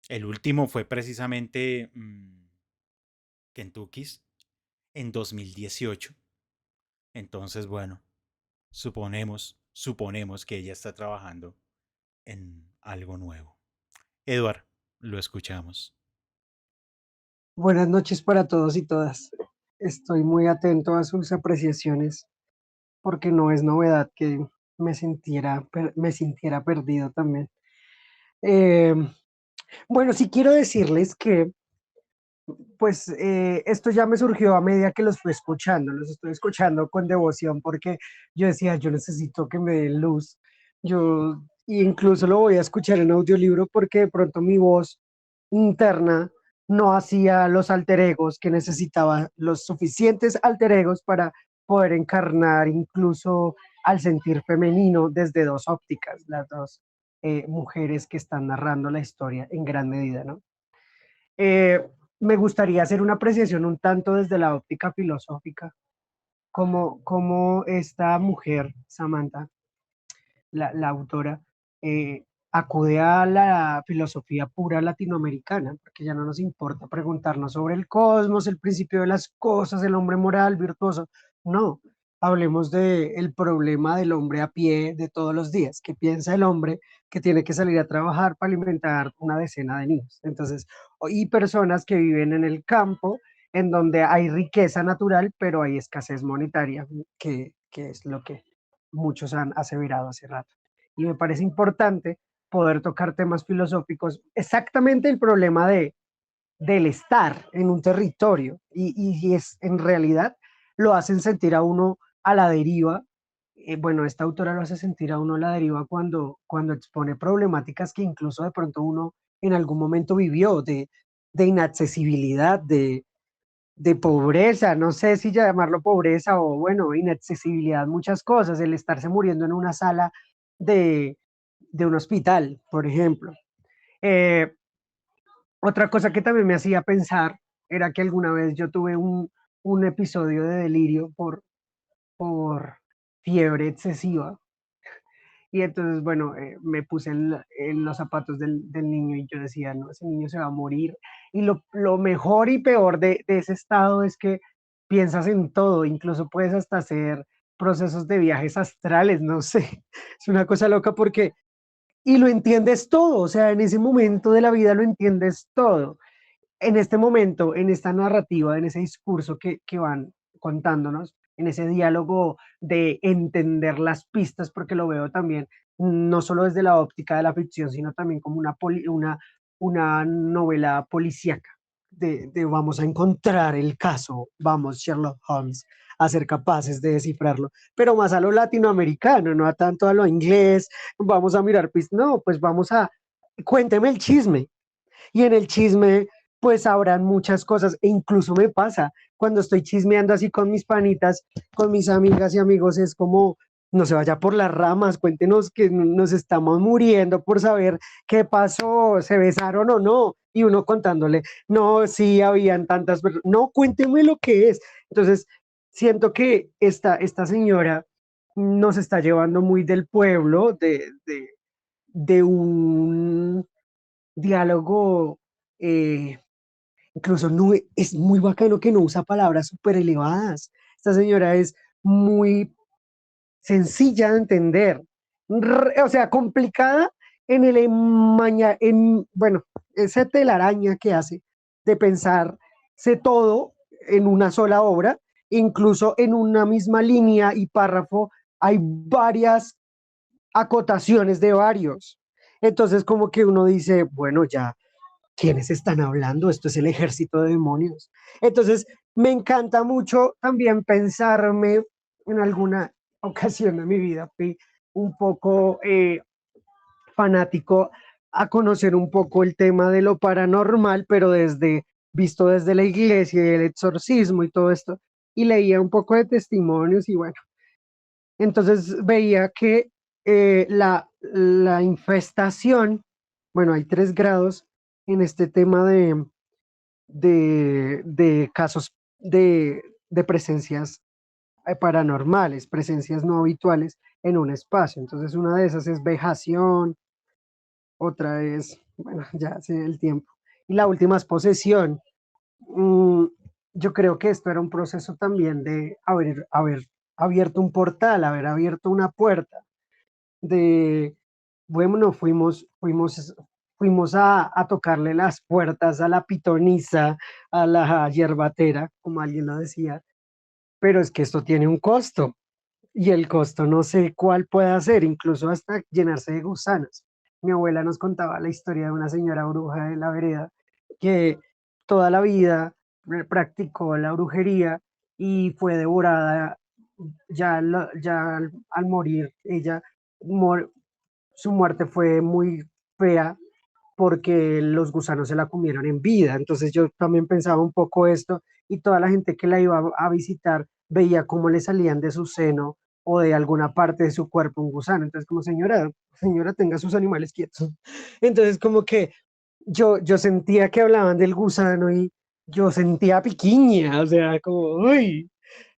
El último fue precisamente Kentucky's en 2018. Entonces, bueno, suponemos que ella está trabajando en algo nuevo. Edward, lo escuchamos. Buenas noches para todos y todas. Estoy muy atento a sus apreciaciones porque no es novedad que me sintiera perdido también. Eh, bueno, sí quiero decirles que pues esto ya me surgió a medida que los fui escuchando, los estoy escuchando con devoción porque yo decía, yo necesito que me den luz. Y incluso lo voy a escuchar en audiolibro porque de pronto mi voz interna no hacía los alter egos que necesitaba, los suficientes alter egos para poder encarnar incluso al sentir femenino desde 2 ópticas, las 2 mujeres que están narrando la historia en gran medida, ¿no? Eh, Me gustaría hacer una apreciación un tanto desde la óptica filosófica, como esta mujer, Samantha, la autora, acude a la filosofía pura latinoamericana, porque ya no nos importa preguntarnos sobre el cosmos, el principio de las cosas, el hombre moral, virtuoso. No, hablemos del problema del hombre a pie de todos los días. ¿Qué piensa el hombre que tiene que salir a trabajar para alimentar una decena de niños? Entonces, y personas que viven en el campo, en donde hay riqueza natural, pero hay escasez monetaria, que es lo que muchos han aseverado hace rato. Y me parece importante poder tocar temas filosóficos, exactamente el problema del estar en un territorio y es en realidad lo hacen sentir a uno a la deriva. Bueno, esta autora lo hace sentir a uno a la deriva cuando expone problemáticas que incluso de pronto uno en algún momento vivió, de inaccesibilidad, de pobreza, no sé si llamarlo pobreza o bueno, inaccesibilidad, muchas cosas, el estarse muriendo en una sala de, de un hospital, por ejemplo. Eh, Otra cosa que también me hacía pensar era que alguna vez yo tuve un episodio de delirio por fiebre excesiva. Y entonces, bueno, me puse en los zapatos del niño y yo decía, no, ese niño se va a morir. Y lo mejor y peor de ese estado es que piensas en todo, incluso puedes hasta hacer procesos de viajes astrales, no sé, es una cosa loca porque, y lo entiendes todo, o sea, en ese momento de la vida lo entiendes todo. En este momento, en esta narrativa, en ese discurso que van contándonos, en ese diálogo de entender las pistas, porque lo veo también no solo desde la óptica de la ficción, sino también como una novela policíaca, de vamos a encontrar el caso, vamos Sherlock Holmes, a ser capaces de descifrarlo, pero más a lo latinoamericano, no a tanto a lo inglés, vamos a mirar, pues no, pues vamos a, cuénteme el chisme, y en el chisme pues habrán muchas cosas e incluso me pasa cuando estoy chismeando así con mis panitas, con mis amigas y amigos, es como no se vaya por las ramas, cuéntenos que nos estamos muriendo por saber qué pasó, se besaron o no, y uno contándole, no, sí, habían tantas personas, no, cuénteme lo que es. Entonces, siento que esta señora nos está llevando muy del pueblo, de un diálogo, eh, incluso no, es muy bacano que no usa palabras súper elevadas. Esta señora es muy sencilla de entender, o sea, complicada en el bueno, esa telaraña que hace de pensarse todo en una sola obra, incluso en una misma línea y párrafo hay varias acotaciones de varios. Entonces como que uno dice, bueno, ya, ¿quiénes están hablando? Esto es el ejército de demonios. Entonces, me encanta mucho también pensarme en alguna ocasión de mi vida, fui un poco fanático a conocer un poco el tema de lo paranormal, pero visto desde la iglesia y el exorcismo y todo esto, y leía un poco de testimonios y bueno, entonces veía que la infestación, bueno, hay 3 grados en este tema de casos de presencias paranormales, presencias no habituales en un espacio. Entonces una de esas es vejación, otra es, bueno, ya sé el tiempo. Y la última es posesión. Mm, yo creo que esto era un proceso también de haber abierto un portal, haber abierto una puerta, de, bueno, fuimos a tocarle las puertas a la pitonisa, a la hierbatera, como alguien lo decía, pero es que esto tiene un costo y el costo no sé cuál pueda ser, incluso hasta llenarse de gusanos. Mi abuela nos contaba la historia de una señora bruja de la vereda que toda la vida practicó la brujería y fue devorada ya al morir. Ella, mor- su muerte fue muy fea porque los gusanos se la comieron en vida. Entonces yo también pensaba un poco esto y toda la gente que la iba a visitar veía cómo le salían de su seno o de alguna parte de su cuerpo un gusano. Entonces como señora, tenga sus animales quietos. Entonces como que yo sentía que hablaban del gusano y yo sentía piquiña, o sea, como, uy,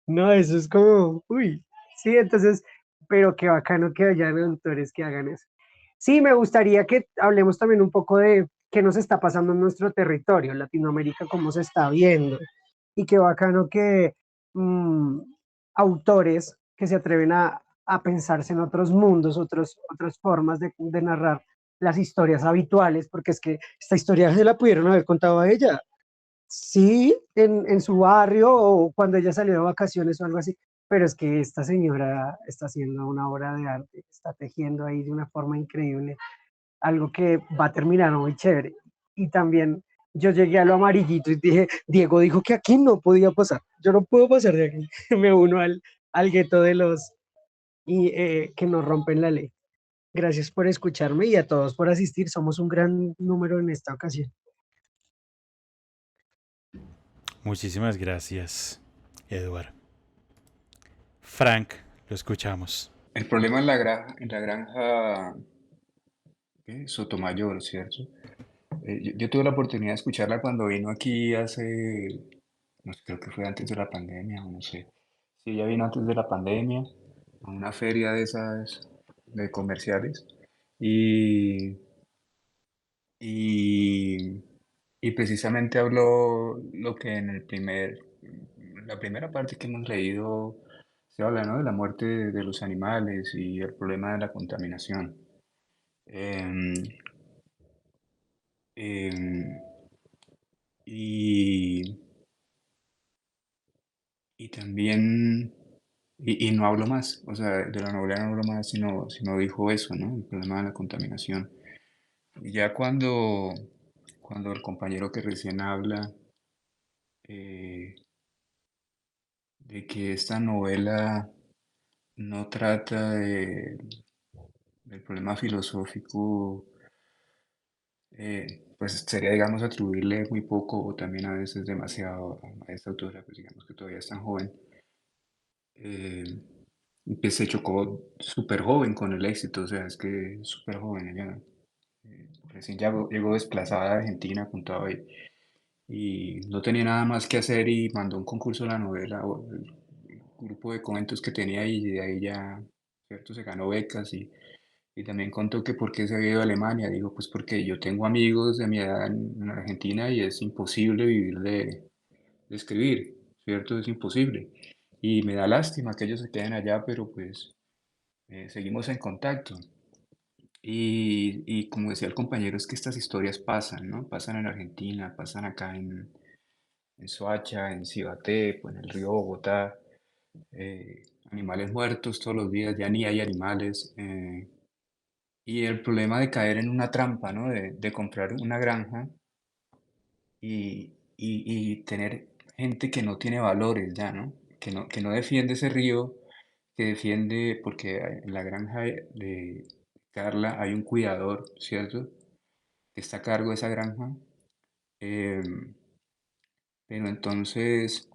no, eso es como, uy, sí, entonces, pero qué bacano que haya autores que hagan eso. Sí, me gustaría que hablemos también un poco de qué nos está pasando en nuestro territorio, en Latinoamérica, cómo se está viendo. Y qué bacano que mm, autores que se atreven a pensarse en otros mundos, otras formas de narrar las historias habituales, porque es que esta historia se la pudieron haber contado a ella. Sí, en su barrio o cuando ella salió de vacaciones o algo así, pero es que esta señora está haciendo una obra de arte, está tejiendo ahí de una forma increíble, algo que va a terminar muy chévere. Y también yo llegué a lo amarillito y dije, Diego dijo que aquí no podía pasar, yo no puedo pasar de aquí, me uno al gueto de los que nos rompen la ley. Gracias por escucharme y a todos por asistir, somos un gran número en esta ocasión. Muchísimas gracias, Eduard. Frank, lo escuchamos. El problema en la granja ¿qué? Sotomayor, ¿cierto? Yo tuve la oportunidad de escucharla cuando vino aquí hace, no sé, creo que fue antes de la pandemia, o no sé. Sí, ella vino antes de la pandemia a una feria de esas, de comerciales, y, y, y precisamente habló lo que en la primera parte que hemos leído se habla, ¿no? De la muerte de los animales y el problema de la contaminación. Em, em, y, y también y no habló más, o sea, de la novela no habló más, sino dijo eso, ¿no? El problema de la contaminación. Y ya cuando el compañero que recién habla eh, de que esta novela no trata del problema filosófico, pues sería, digamos, atribuirle muy poco o también a veces demasiado a esta autora, pues digamos que todavía es tan joven. eh, y que se chocó súper joven con el éxito, o sea, es que es súper joven ella. Recién llegó desplazada de Argentina, contaba, y no tenía nada más que hacer y mandó un concurso a la novela o el grupo de cuentos que tenía y de ahí ya, ¿cierto? Se ganó becas y también contó que por qué se había ido a Alemania. Digo, pues porque yo tengo amigos de mi edad en Argentina y es imposible vivir de escribir, ¿cierto? Es imposible. Y me da lástima que ellos se queden allá, pero pues seguimos en contacto. Y como decía el compañero, es que estas historias pasan, ¿no? Pasan en Argentina, pasan acá en Soacha, en Cibaté, pues en el río Bogotá. Animales muertos todos los días, ya ni hay animales. Y el problema de caer en una trampa, ¿no? De comprar una granja y tener gente que no tiene valores ya, ¿no? Que no defiende ese río, que defiende, porque en la granja de Carla hay un cuidador, ¿cierto? Que está a cargo de esa granja. em, pero entonces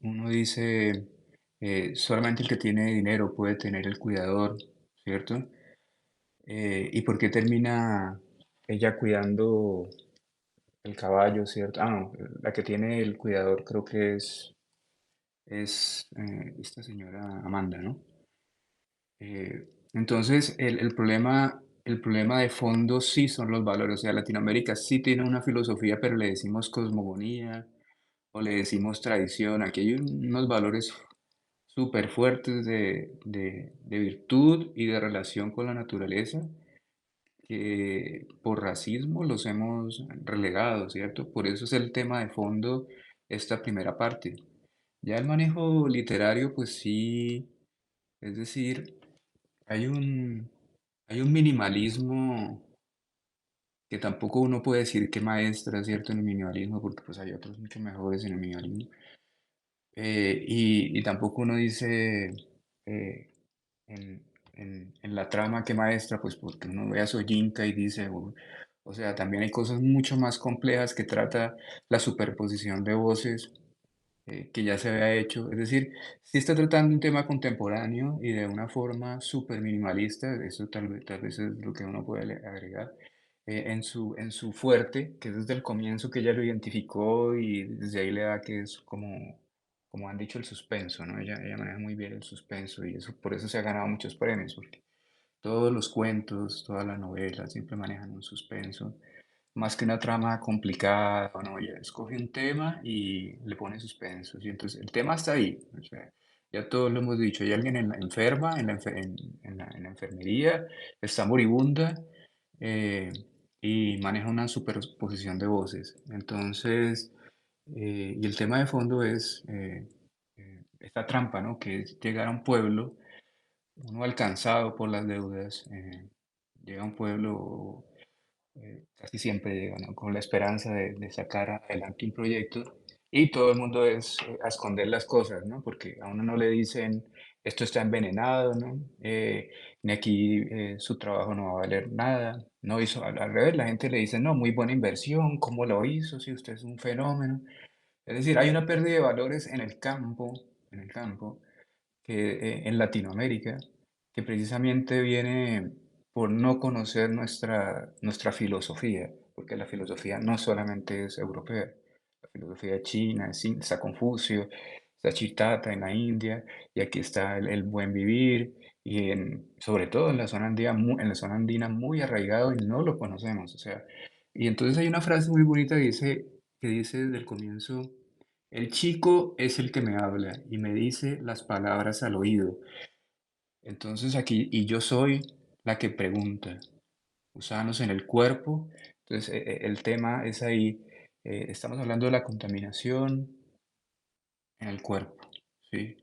uno dice, solamente el que tiene dinero puede tener el cuidador, ¿cierto? ¿Y por qué termina ella cuidando el caballo, cierto? Ah, no, la que tiene el cuidador creo que es esta señora Amanda, ¿no? Entonces, el problema de fondo sí son los valores. O sea, Latinoamérica sí tiene una filosofía, pero le decimos cosmogonía o le decimos tradición. Aquí hay unos valores súper fuertes de virtud y de relación con la naturaleza que por racismo los hemos relegado, ¿cierto? Por eso es el tema de fondo esta primera parte. Ya el manejo literario, pues sí, es decir, hay un, hay un minimalismo que tampoco uno puede decir que maestra, ¿cierto? En el minimalismo, porque pues hay otros mucho mejores en el minimalismo. Y tampoco uno dice eh, en la trama que maestra, pues porque uno ve a Soyinka y dice, o sea, también hay cosas mucho más complejas que trata la superposición de voces que ya se había hecho. Es decir, sí está tratando un tema contemporáneo y de una forma súper minimalista, eso tal vez es lo que uno puede agregar, en su fuerte, que es desde el comienzo que ella lo identificó y desde ahí le da que es como han dicho, el suspenso, ¿no? Ella maneja muy bien el suspenso y eso, por eso se ha ganado muchos premios, porque todos los cuentos, todas las novelas siempre manejan un suspenso más que una trama complicada, no, ya escoge un tema y le pone suspenso, y entonces el tema está ahí, o sea, ya todos lo hemos dicho, hay alguien enferma en la enfermería, está moribunda eh, y maneja una superposición de voces, entonces, y el tema de fondo es esta trampa, ¿no? Que es llegar a un pueblo, uno alcanzado por las deudas, llega a un pueblo casi siempre llegan, ¿no? Con la esperanza de sacar adelante un proyecto y todo el mundo es a esconder las cosas, ¿no? Porque a uno no le dicen esto está envenenado, ¿no? Ni aquí su trabajo no va a valer nada. No hizo, al revés, la gente le dice, no, muy buena inversión, ¿cómo lo hizo? Si usted es un fenómeno. Es decir, hay una pérdida de valores en el campo, que en Latinoamérica, que precisamente viene por no conocer nuestra filosofía, porque la filosofía no solamente es europea, la filosofía china, está Confucio, está Chittata en la India, y aquí está el buen vivir, y sobre todo en la zona andina muy arraigado y no lo conocemos, o sea, y entonces hay una frase muy bonita que dice desde el comienzo, el chico es el que me habla y me dice las palabras al oído. Entonces aquí, y yo soy la que pregunta, gusanos en el cuerpo. Entonces el tema es ahí, estamos hablando de la contaminación en el cuerpo, ¿sí?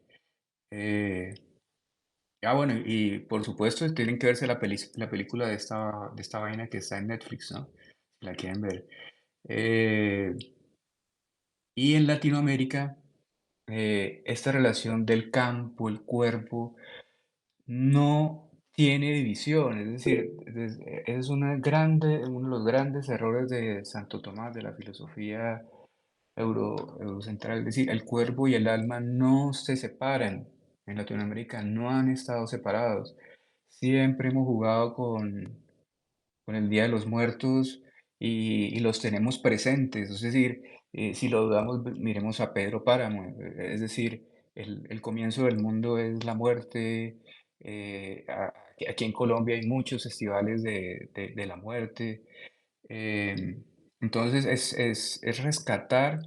Bueno, y por supuesto tienen que verse la película de esta vaina que está en Netflix, ¿no? Si la quieren ver. Eh, y en Latinoamérica, esta relación del campo, el cuerpo, no tiene división. Es decir, es uno de los grandes errores de Santo Tomás, de la filosofía eurocentral. Es decir, el cuerpo y el alma no se separan. En Latinoamérica no han estado separados. Siempre hemos jugado con el Día de los Muertos y los tenemos presentes. Es decir, si lo dudamos, miremos a Pedro Páramo. Es decir, el comienzo del mundo es la muerte. Aquí en Colombia hay muchos festivales de la muerte. Em, entonces es rescatar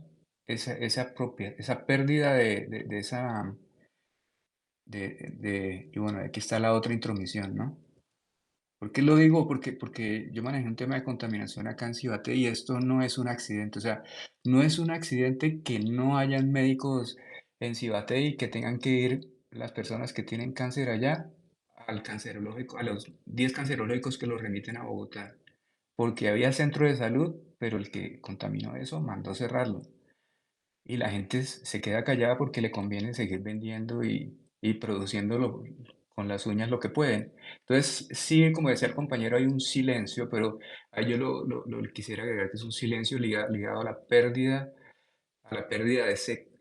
esa pérdida de esa, y bueno, aquí está la otra intromisión, ¿no? ¿Por qué lo digo? Porque yo manejé un tema de contaminación acá en Cibate y esto no es un accidente. O sea, no es un accidente que no hayan médicos en Cibate y que tengan que ir las personas que tienen cáncer allá al cancerológico, a los 10 cancerológicos que los remiten a Bogotá. Porque había centro de salud, pero el que contaminó eso mandó cerrarlo. Y la gente se queda callada porque le conviene seguir vendiendo y produciendo con las uñas lo que pueden. Entonces, sí, como decía el compañero, hay un silencio, pero ahí yo lo quisiera agregar que es un silencio ligado a la pérdida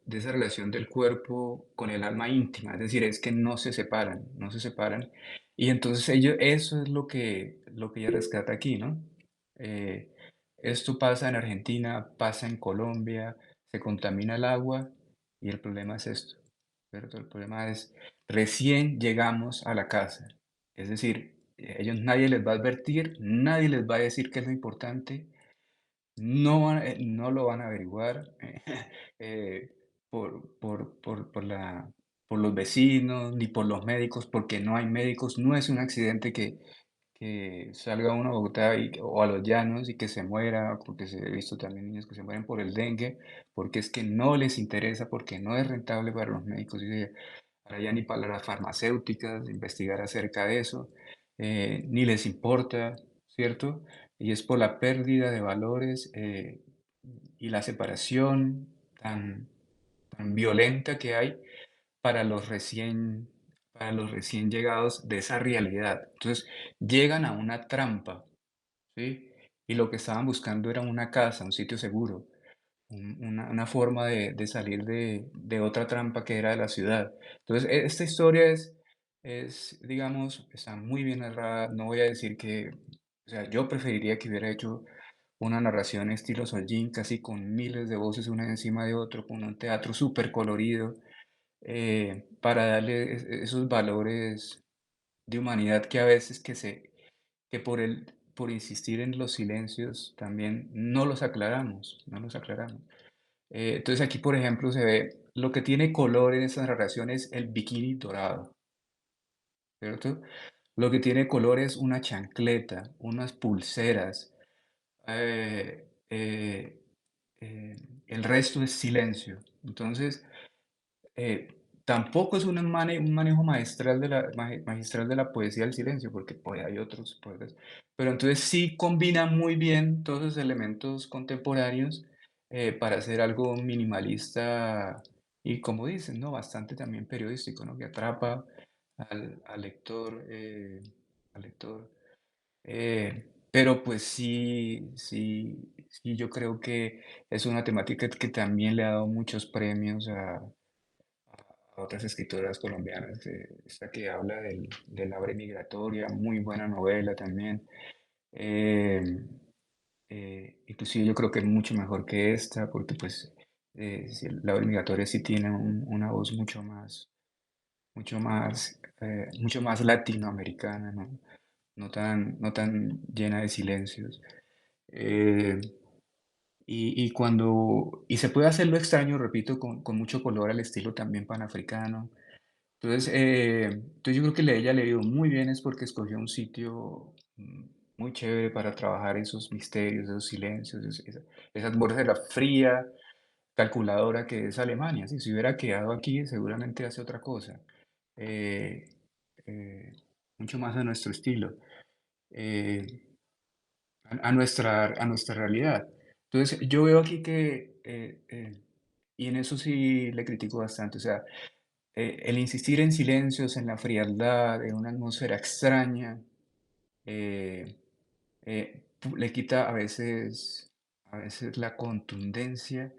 de esa relación del cuerpo con el alma íntima. Es decir, es que no se separan, no se separan. Y entonces eso es lo que ella rescata aquí, ¿no? Eh, Esto pasa en Argentina, pasa en Colombia, se contamina el agua y el problema es esto, ¿cierto? El problema es, recién llegamos a la casa, es decir, ellos nadie les va a advertir, nadie les va a decir qué es lo importante, no lo van a averiguar eh, por los vecinos ni por los médicos, porque no hay médicos, no es un accidente que salga uno a Bogotá o a los llanos y que se muera, porque he visto también niños que se mueren por el dengue, porque es que no les interesa, porque no es rentable para los médicos para allá ni para las farmacéuticas investigar acerca de eso, ni les importa, ¿cierto? Y es por la pérdida de valores y la separación tan violenta que hay para para los recién llegados de esa realidad. Entonces, llegan a una trampa, ¿sí? Y lo que estaban buscando era una casa, un sitio seguro, una forma de salir de otra trampa que era de la ciudad. Entonces, esta historia digamos, está muy bien narrada. No voy a decir o sea, yo preferiría que hubiera hecho una narración estilo Solín, casi con miles de voces una encima de otro, con un teatro súper colorido, para darle esos valores de humanidad que a veces que por insistir en los silencios también no los aclaramos, no los aclaramos. Entonces aquí, por ejemplo, se ve lo que tiene color en esta narración es el bikini dorado, ¿cierto? Lo que tiene color es una chancleta, unas pulseras, eh, eh, eh, el resto es silencio. Entonces, tampoco es un manejo magistral de la poesía del silencio, porque pues, hay otros poetas, pero entonces sí combina muy bien todos esos elementos contemporáneos para hacer algo minimalista y, como dicen, ¿no? Bastante también periodístico, ¿no? Que atrapa al lector, al lector. Pero pues sí, yo creo que es una temática que también le ha dado muchos premios a otras escritoras colombianas. Esta que habla del abre migratoria, muy buena novela también. Eh, Inclusive yo creo que es mucho mejor que esta, porque pues sí, el abre migratoria sí tiene una voz mucho más latinoamericana, ¿no? No tan llena de silencios. Eh, y se puede hacerlo extraño, repito, con mucho color al estilo también panafricano. Entonces yo creo que ella le dio muy bien es porque escogió un sitio muy chévere para trabajar esos misterios, esos silencios, esa atmósfera fría, calculadora que es Alemania. Si se hubiera quedado aquí, seguramente hace otra cosa. Eh, mucho más a nuestro estilo, eh, a nuestra realidad. Entonces, yo veo aquí que, y en eso sí le critico bastante, o sea, el insistir en silencios, en la frialdad, en una atmósfera extraña, eh, le quita a veces la contundencia.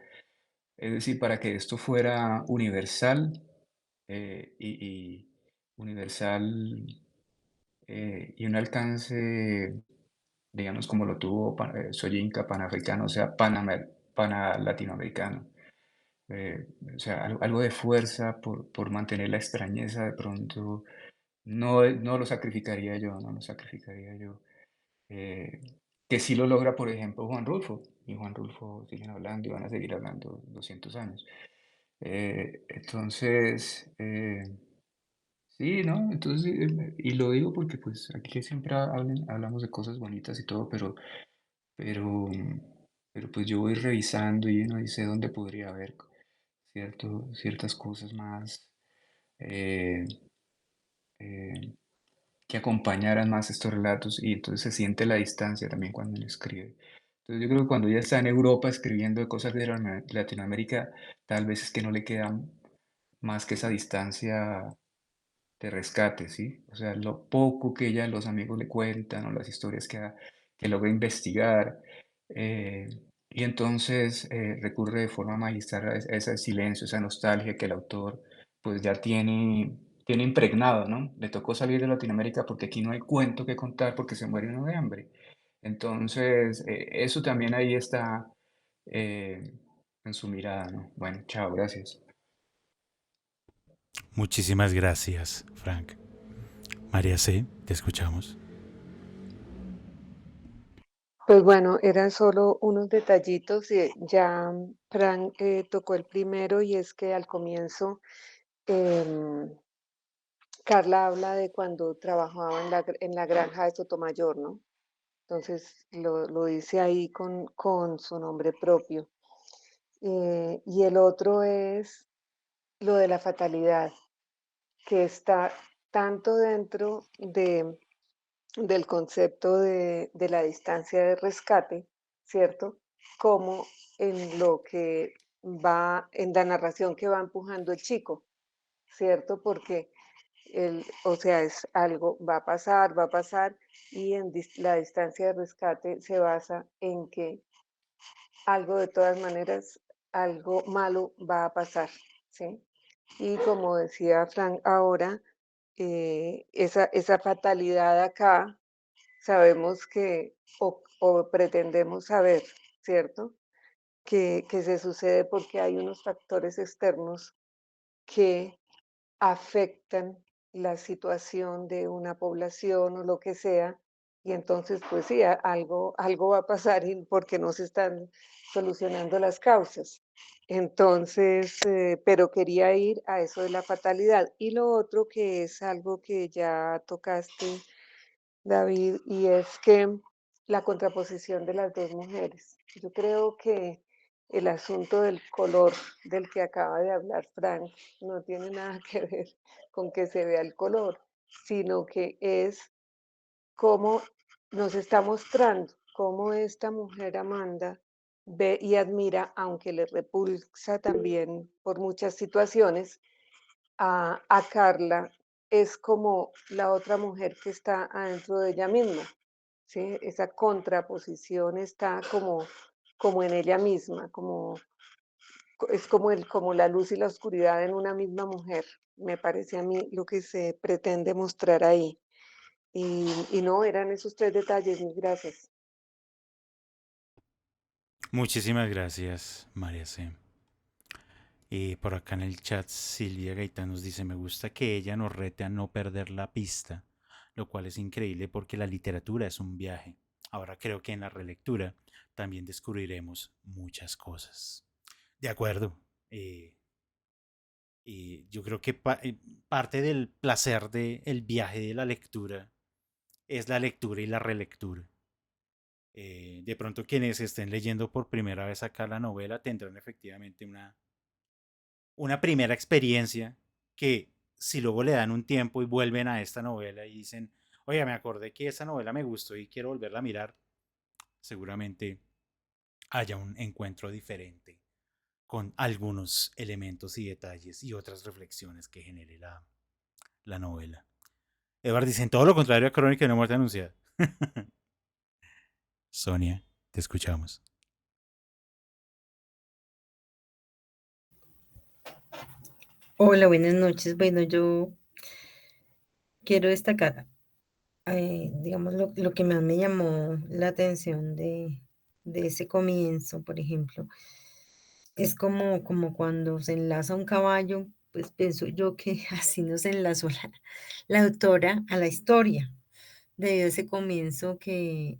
Es decir, para que esto fuera universal, y universal, y un alcance, digamos, como lo tuvo Soyinka, panafricano, o sea, latinoamericano. O sea, algo de fuerza por mantener la extrañeza de pronto, no lo sacrificaría yo, no lo sacrificaría yo. Eh, que sí lo logra, por ejemplo, Juan Rulfo. Y Juan Rulfo siguen hablando y van a seguir hablando 200 años. Entonces, sí, ¿no? Entonces, y lo digo porque pues aquí siempre hablamos de cosas bonitas y todo, pero, pero pues yo voy revisando y no sé dónde podría haber ciertas cosas más, eh, eh, que acompañaran más estos relatos, y entonces se siente la distancia también cuando uno escribe. Entonces yo creo que cuando ella está en Europa escribiendo de cosas de Latinoamérica, tal vez es que no le queda más que esa distancia de rescate, ¿sí? O sea, lo poco que ella, los amigos le cuentan o las historias que logra investigar, eh, y entonces recurre de forma magistral a ese silencio, esa nostalgia que el autor pues ya tiene impregnado, ¿no? Le tocó salir de Latinoamérica porque aquí no hay cuento que contar porque se muere uno de hambre. Entonces, eso también ahí está, eh, en su mirada, ¿no? Bueno, chao, gracias. Muchísimas gracias, Frank. María C., te escuchamos. Pues bueno, eran solo unos detallitos y ya Fran tocó el primero y es que al comienzo em, Carla habla de cuando trabajaba en la granja de Sotomayor, ¿no? Entonces lo dice ahí con su nombre propio. Y el otro es lo de la fatalidad, que está tanto dentro del concepto de la distancia de rescate, ¿cierto? Como en lo que va, en la narración que va empujando el chico, ¿cierto? Porque o sea, es algo, va a pasar, y la distancia de rescate se basa en que algo de todas maneras, algo malo va a pasar, ¿sí? Y como decía Frank ahora, esa fatalidad acá, sabemos que, o pretendemos saber, ¿cierto? Que se sucede porque hay unos factores externos que afectan la situación de una población o lo que sea, y entonces, pues sí, algo va a pasar porque no se están solucionando las causas. Entonces, pero quería ir a eso de la fatalidad. Y lo otro que es algo que ya tocaste, David, y es que la contraposición de las dos mujeres. Yo creo que el asunto del color del que acaba de hablar Frank no tiene nada que ver con que se vea el color, sino que es cómo nos está mostrando cómo esta mujer Amanda ve y admira, aunque le repulsa también por muchas situaciones, a Carla. Es como la otra mujer que está adentro de ella misma, ¿sí? Esa contraposición está como en ella misma, es como la luz y la oscuridad en una misma mujer, me parece a mí lo que se pretende mostrar ahí. Y no, eran esos tres detalles, mil gracias. Muchísimas gracias, María C. Y por acá en el chat Silvia Gaitán nos dice, me gusta que ella nos rete a no perder la pista, lo cual es increíble porque la literatura es un viaje. Ahora creo que en la relectura también descubriremos muchas cosas. De acuerdo. Yo creo que parte del placer del viaje de la lectura es la lectura y la relectura. De pronto quienes estén leyendo por primera vez acá la novela tendrán efectivamente una primera experiencia que si luego le dan un tiempo y vuelven a esta novela y dicen, oye, me acordé que esta novela me gustó y quiero volverla a mirar, seguramente haya un encuentro diferente con algunos elementos y detalles y otras reflexiones que genere la novela. Edward dice, en todo lo contrario a Crónica de una muerte anunciada. Sonia, te escuchamos. Hola, buenas noches. Bueno, yo quiero destacar, digamos, lo que más me llamó la atención de ese comienzo, por ejemplo. Es como cuando se enlaza un caballo, pues pienso yo que así nos enlazó la autora a la historia, debido a ese comienzo que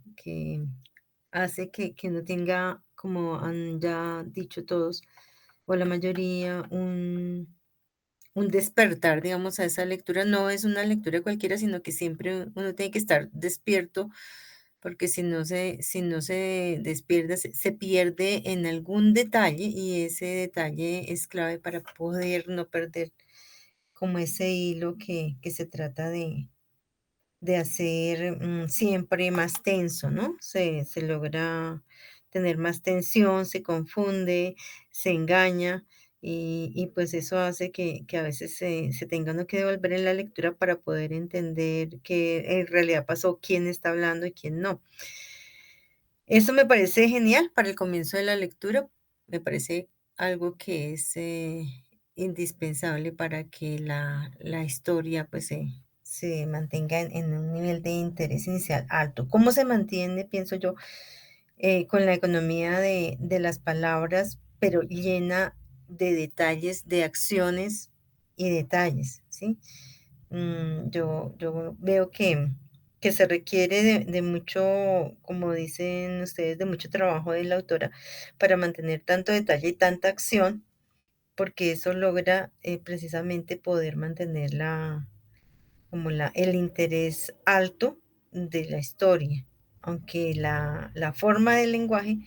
hace que uno tenga, como han ya dicho todos, o la mayoría, un despertar, digamos, a esa lectura. No es una lectura cualquiera, sino que siempre uno tiene que estar despierto, porque si no se despierta, se pierde en algún detalle y ese detalle es clave para poder no perder como ese hilo que se trata de hacer siempre más tenso, ¿no? Se logra tener más tensión, se confunde, se engaña y pues eso hace que a veces se tenga uno que devolver en la lectura para poder entender qué en realidad pasó, quién está hablando y quién no. Eso me parece genial para el comienzo de la lectura, me parece algo que es indispensable para que la historia pues se mantenga en un nivel de interés inicial alto. ¿Cómo se mantiene, pienso yo, con la economía de las palabras, pero llena de detalles, de acciones y detalles, ¿sí? Yo veo que se requiere de mucho, como dicen ustedes, de mucho trabajo de la autora para mantener tanto detalle y tanta acción, porque eso logra precisamente poder mantener como el interés alto de la historia, aunque la forma del lenguaje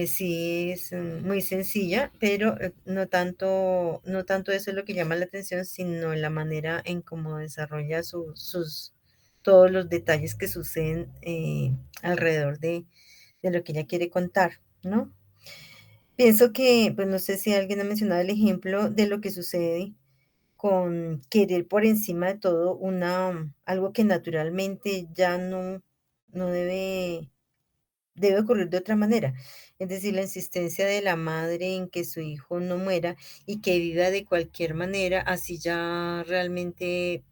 sí es muy sencilla, pero no tanto eso es lo que llama la atención, sino la manera en cómo desarrolla todos los detalles que suceden alrededor de lo que ella quiere contar, ¿no? Pienso que, pues no sé si alguien ha mencionado el ejemplo de lo que sucede con querer por encima de todo algo que naturalmente ya no debe ocurrir de otra manera. Es decir, la insistencia de la madre en que su hijo no muera y que viva de cualquier manera, así ya realmente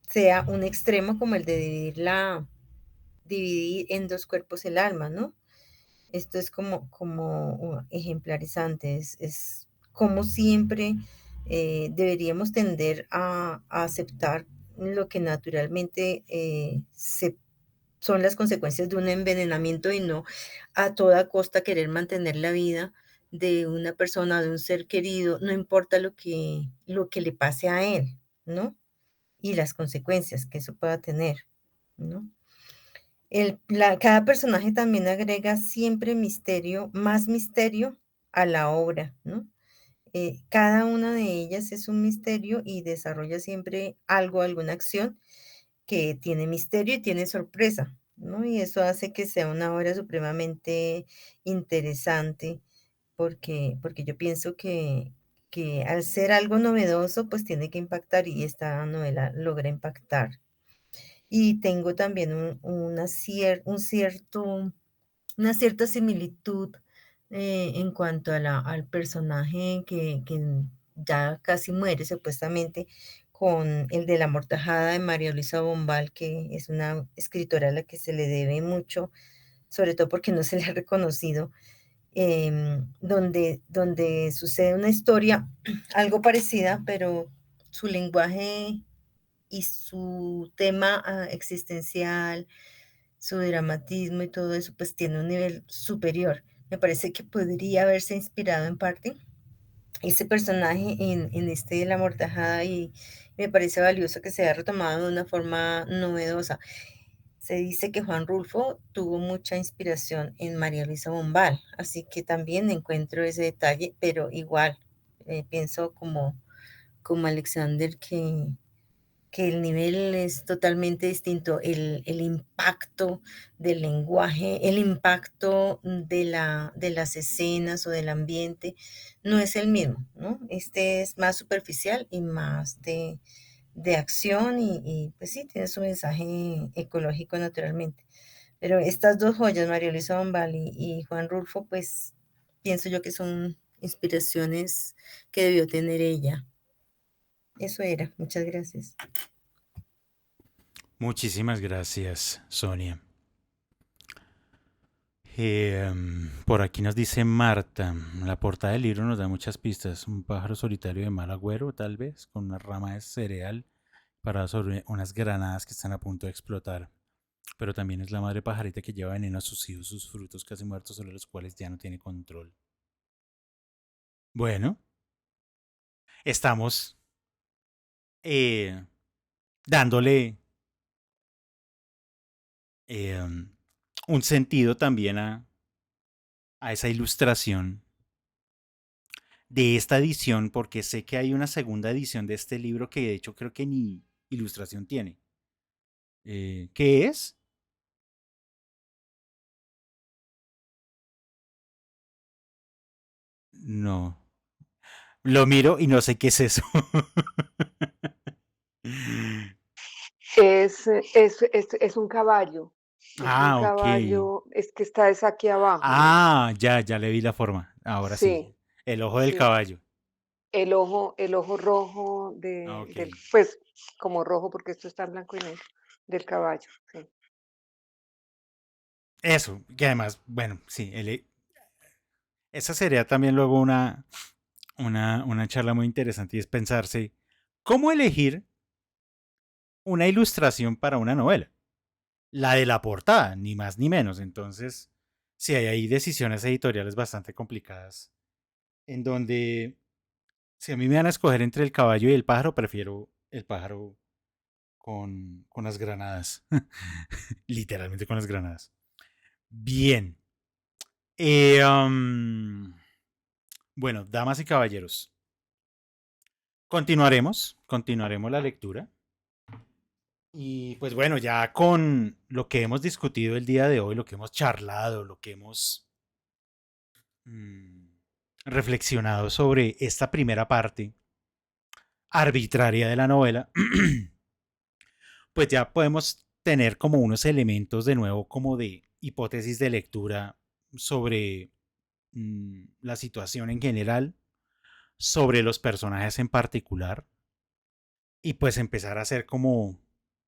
sea un extremo como el de dividir en dos cuerpos el alma, ¿no? Esto es como ejemplarizante, es como siempre deberíamos tender a aceptar lo que naturalmente son las consecuencias de un envenenamiento y no a toda costa querer mantener la vida de una persona, de un ser querido, no importa lo que le pase a él, ¿no? Y las consecuencias que eso pueda tener, ¿no? Cada personaje también agrega siempre misterio, más misterio a la obra, ¿no? Cada una de ellas es un misterio y desarrolla siempre algo, alguna acción que tiene misterio y tiene sorpresa, ¿no? Y eso hace que sea una obra supremamente interesante porque yo pienso que al ser algo novedoso, pues tiene que impactar y esta novela logra impactar. Y tengo también una cierta similitud en cuanto al personaje que ya casi muere supuestamente con el de La Mortajada de María Luisa Bombal, que es una escritora a la que se le debe mucho, sobre todo porque no se le ha reconocido, donde sucede una historia algo parecida, pero su lenguaje y su tema existencial, su dramatismo y todo eso, pues tiene un nivel superior. Me parece que podría haberse inspirado en parte ese personaje en este de La Mortajada y me parece valioso que se haya retomado de una forma novedosa. Se dice que Juan Rulfo tuvo mucha inspiración en María Luisa Bombal, así que también encuentro ese detalle, pero igual pienso como Alexander que el nivel es totalmente distinto, el impacto del lenguaje, el impacto de las escenas o del ambiente no es el mismo, ¿no? Este es más superficial y más de acción y pues sí, tiene su mensaje ecológico naturalmente. Pero estas dos joyas, María Luisa Bombal y Juan Rulfo, pues pienso yo que son inspiraciones que debió tener ella. Eso era, muchas gracias. Muchísimas gracias, Sonia. Por aquí nos dice Marta, la portada del libro nos da muchas pistas. Un pájaro solitario de mal agüero, tal vez, con una rama de cereal parada sobre unas granadas que están a punto de explotar. Pero también es la madre pajarita que lleva veneno a sus hijos, sus frutos casi muertos sobre los cuales ya no tiene control. Bueno, estamos dándole un sentido también a esa ilustración de esta edición, porque sé que hay una segunda edición de este libro que de hecho creo que ni ilustración tiene. ¿Qué es? No. Lo miro y no sé qué es eso. Es un caballo. Es un Ah, ok. caballo, es que está es aquí abajo. Ah, ya le vi la forma. Ahora sí. Sí, El ojo del sí. caballo. El ojo rojo Ah, ok. pues como rojo porque esto está en blanco y negro, del caballo. Sí. Eso, que además, bueno, sí, esa sería también luego una charla muy interesante y es pensarse cómo elegir una ilustración para una novela. La de la portada, ni más ni menos. Entonces, sí, hay ahí decisiones editoriales bastante complicadas en donde si a mí me van a escoger entre el caballo y el pájaro, prefiero el pájaro con las granadas. Literalmente con las granadas. Bien. Bueno, damas y caballeros, continuaremos la lectura. Y pues bueno, ya con lo que hemos discutido el día de hoy, lo que hemos charlado, lo que hemos reflexionado sobre esta primera parte arbitraria de la novela, pues ya podemos tener como unos elementos de nuevo como de hipótesis de lectura sobre la situación en general, sobre los personajes en particular, y pues empezar a hacer como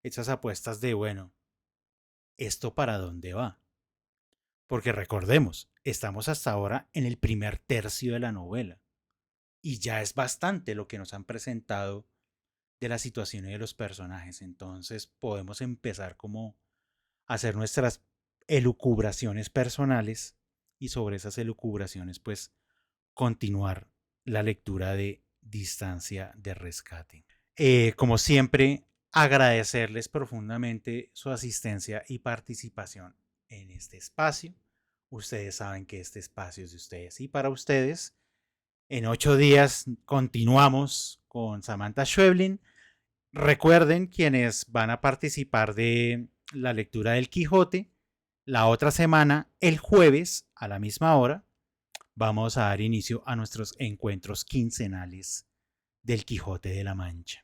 esas apuestas de, bueno, ¿esto para dónde va? Porque recordemos, estamos hasta ahora en el primer tercio de la novela, y ya es bastante lo que nos han presentado de la situación y de los personajes. Entonces podemos empezar como a hacer nuestras elucubraciones personales y sobre esas elucubraciones pues continuar la lectura de Distancia de Rescate. Como siempre, agradecerles profundamente su asistencia y participación en este espacio. Ustedes saben que este espacio es de ustedes y para ustedes. En 8 días continuamos con Samantha Schweblin. Recuerden quienes van a participar de la lectura del Quijote. La otra semana, el jueves, a la misma hora, vamos a dar inicio a nuestros encuentros quincenales del Quijote de la Mancha.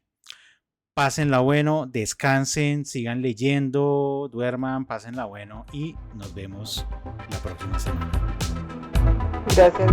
Pásenla bueno, descansen, sigan leyendo, duerman, pásenla bueno y nos vemos la próxima semana. Gracias.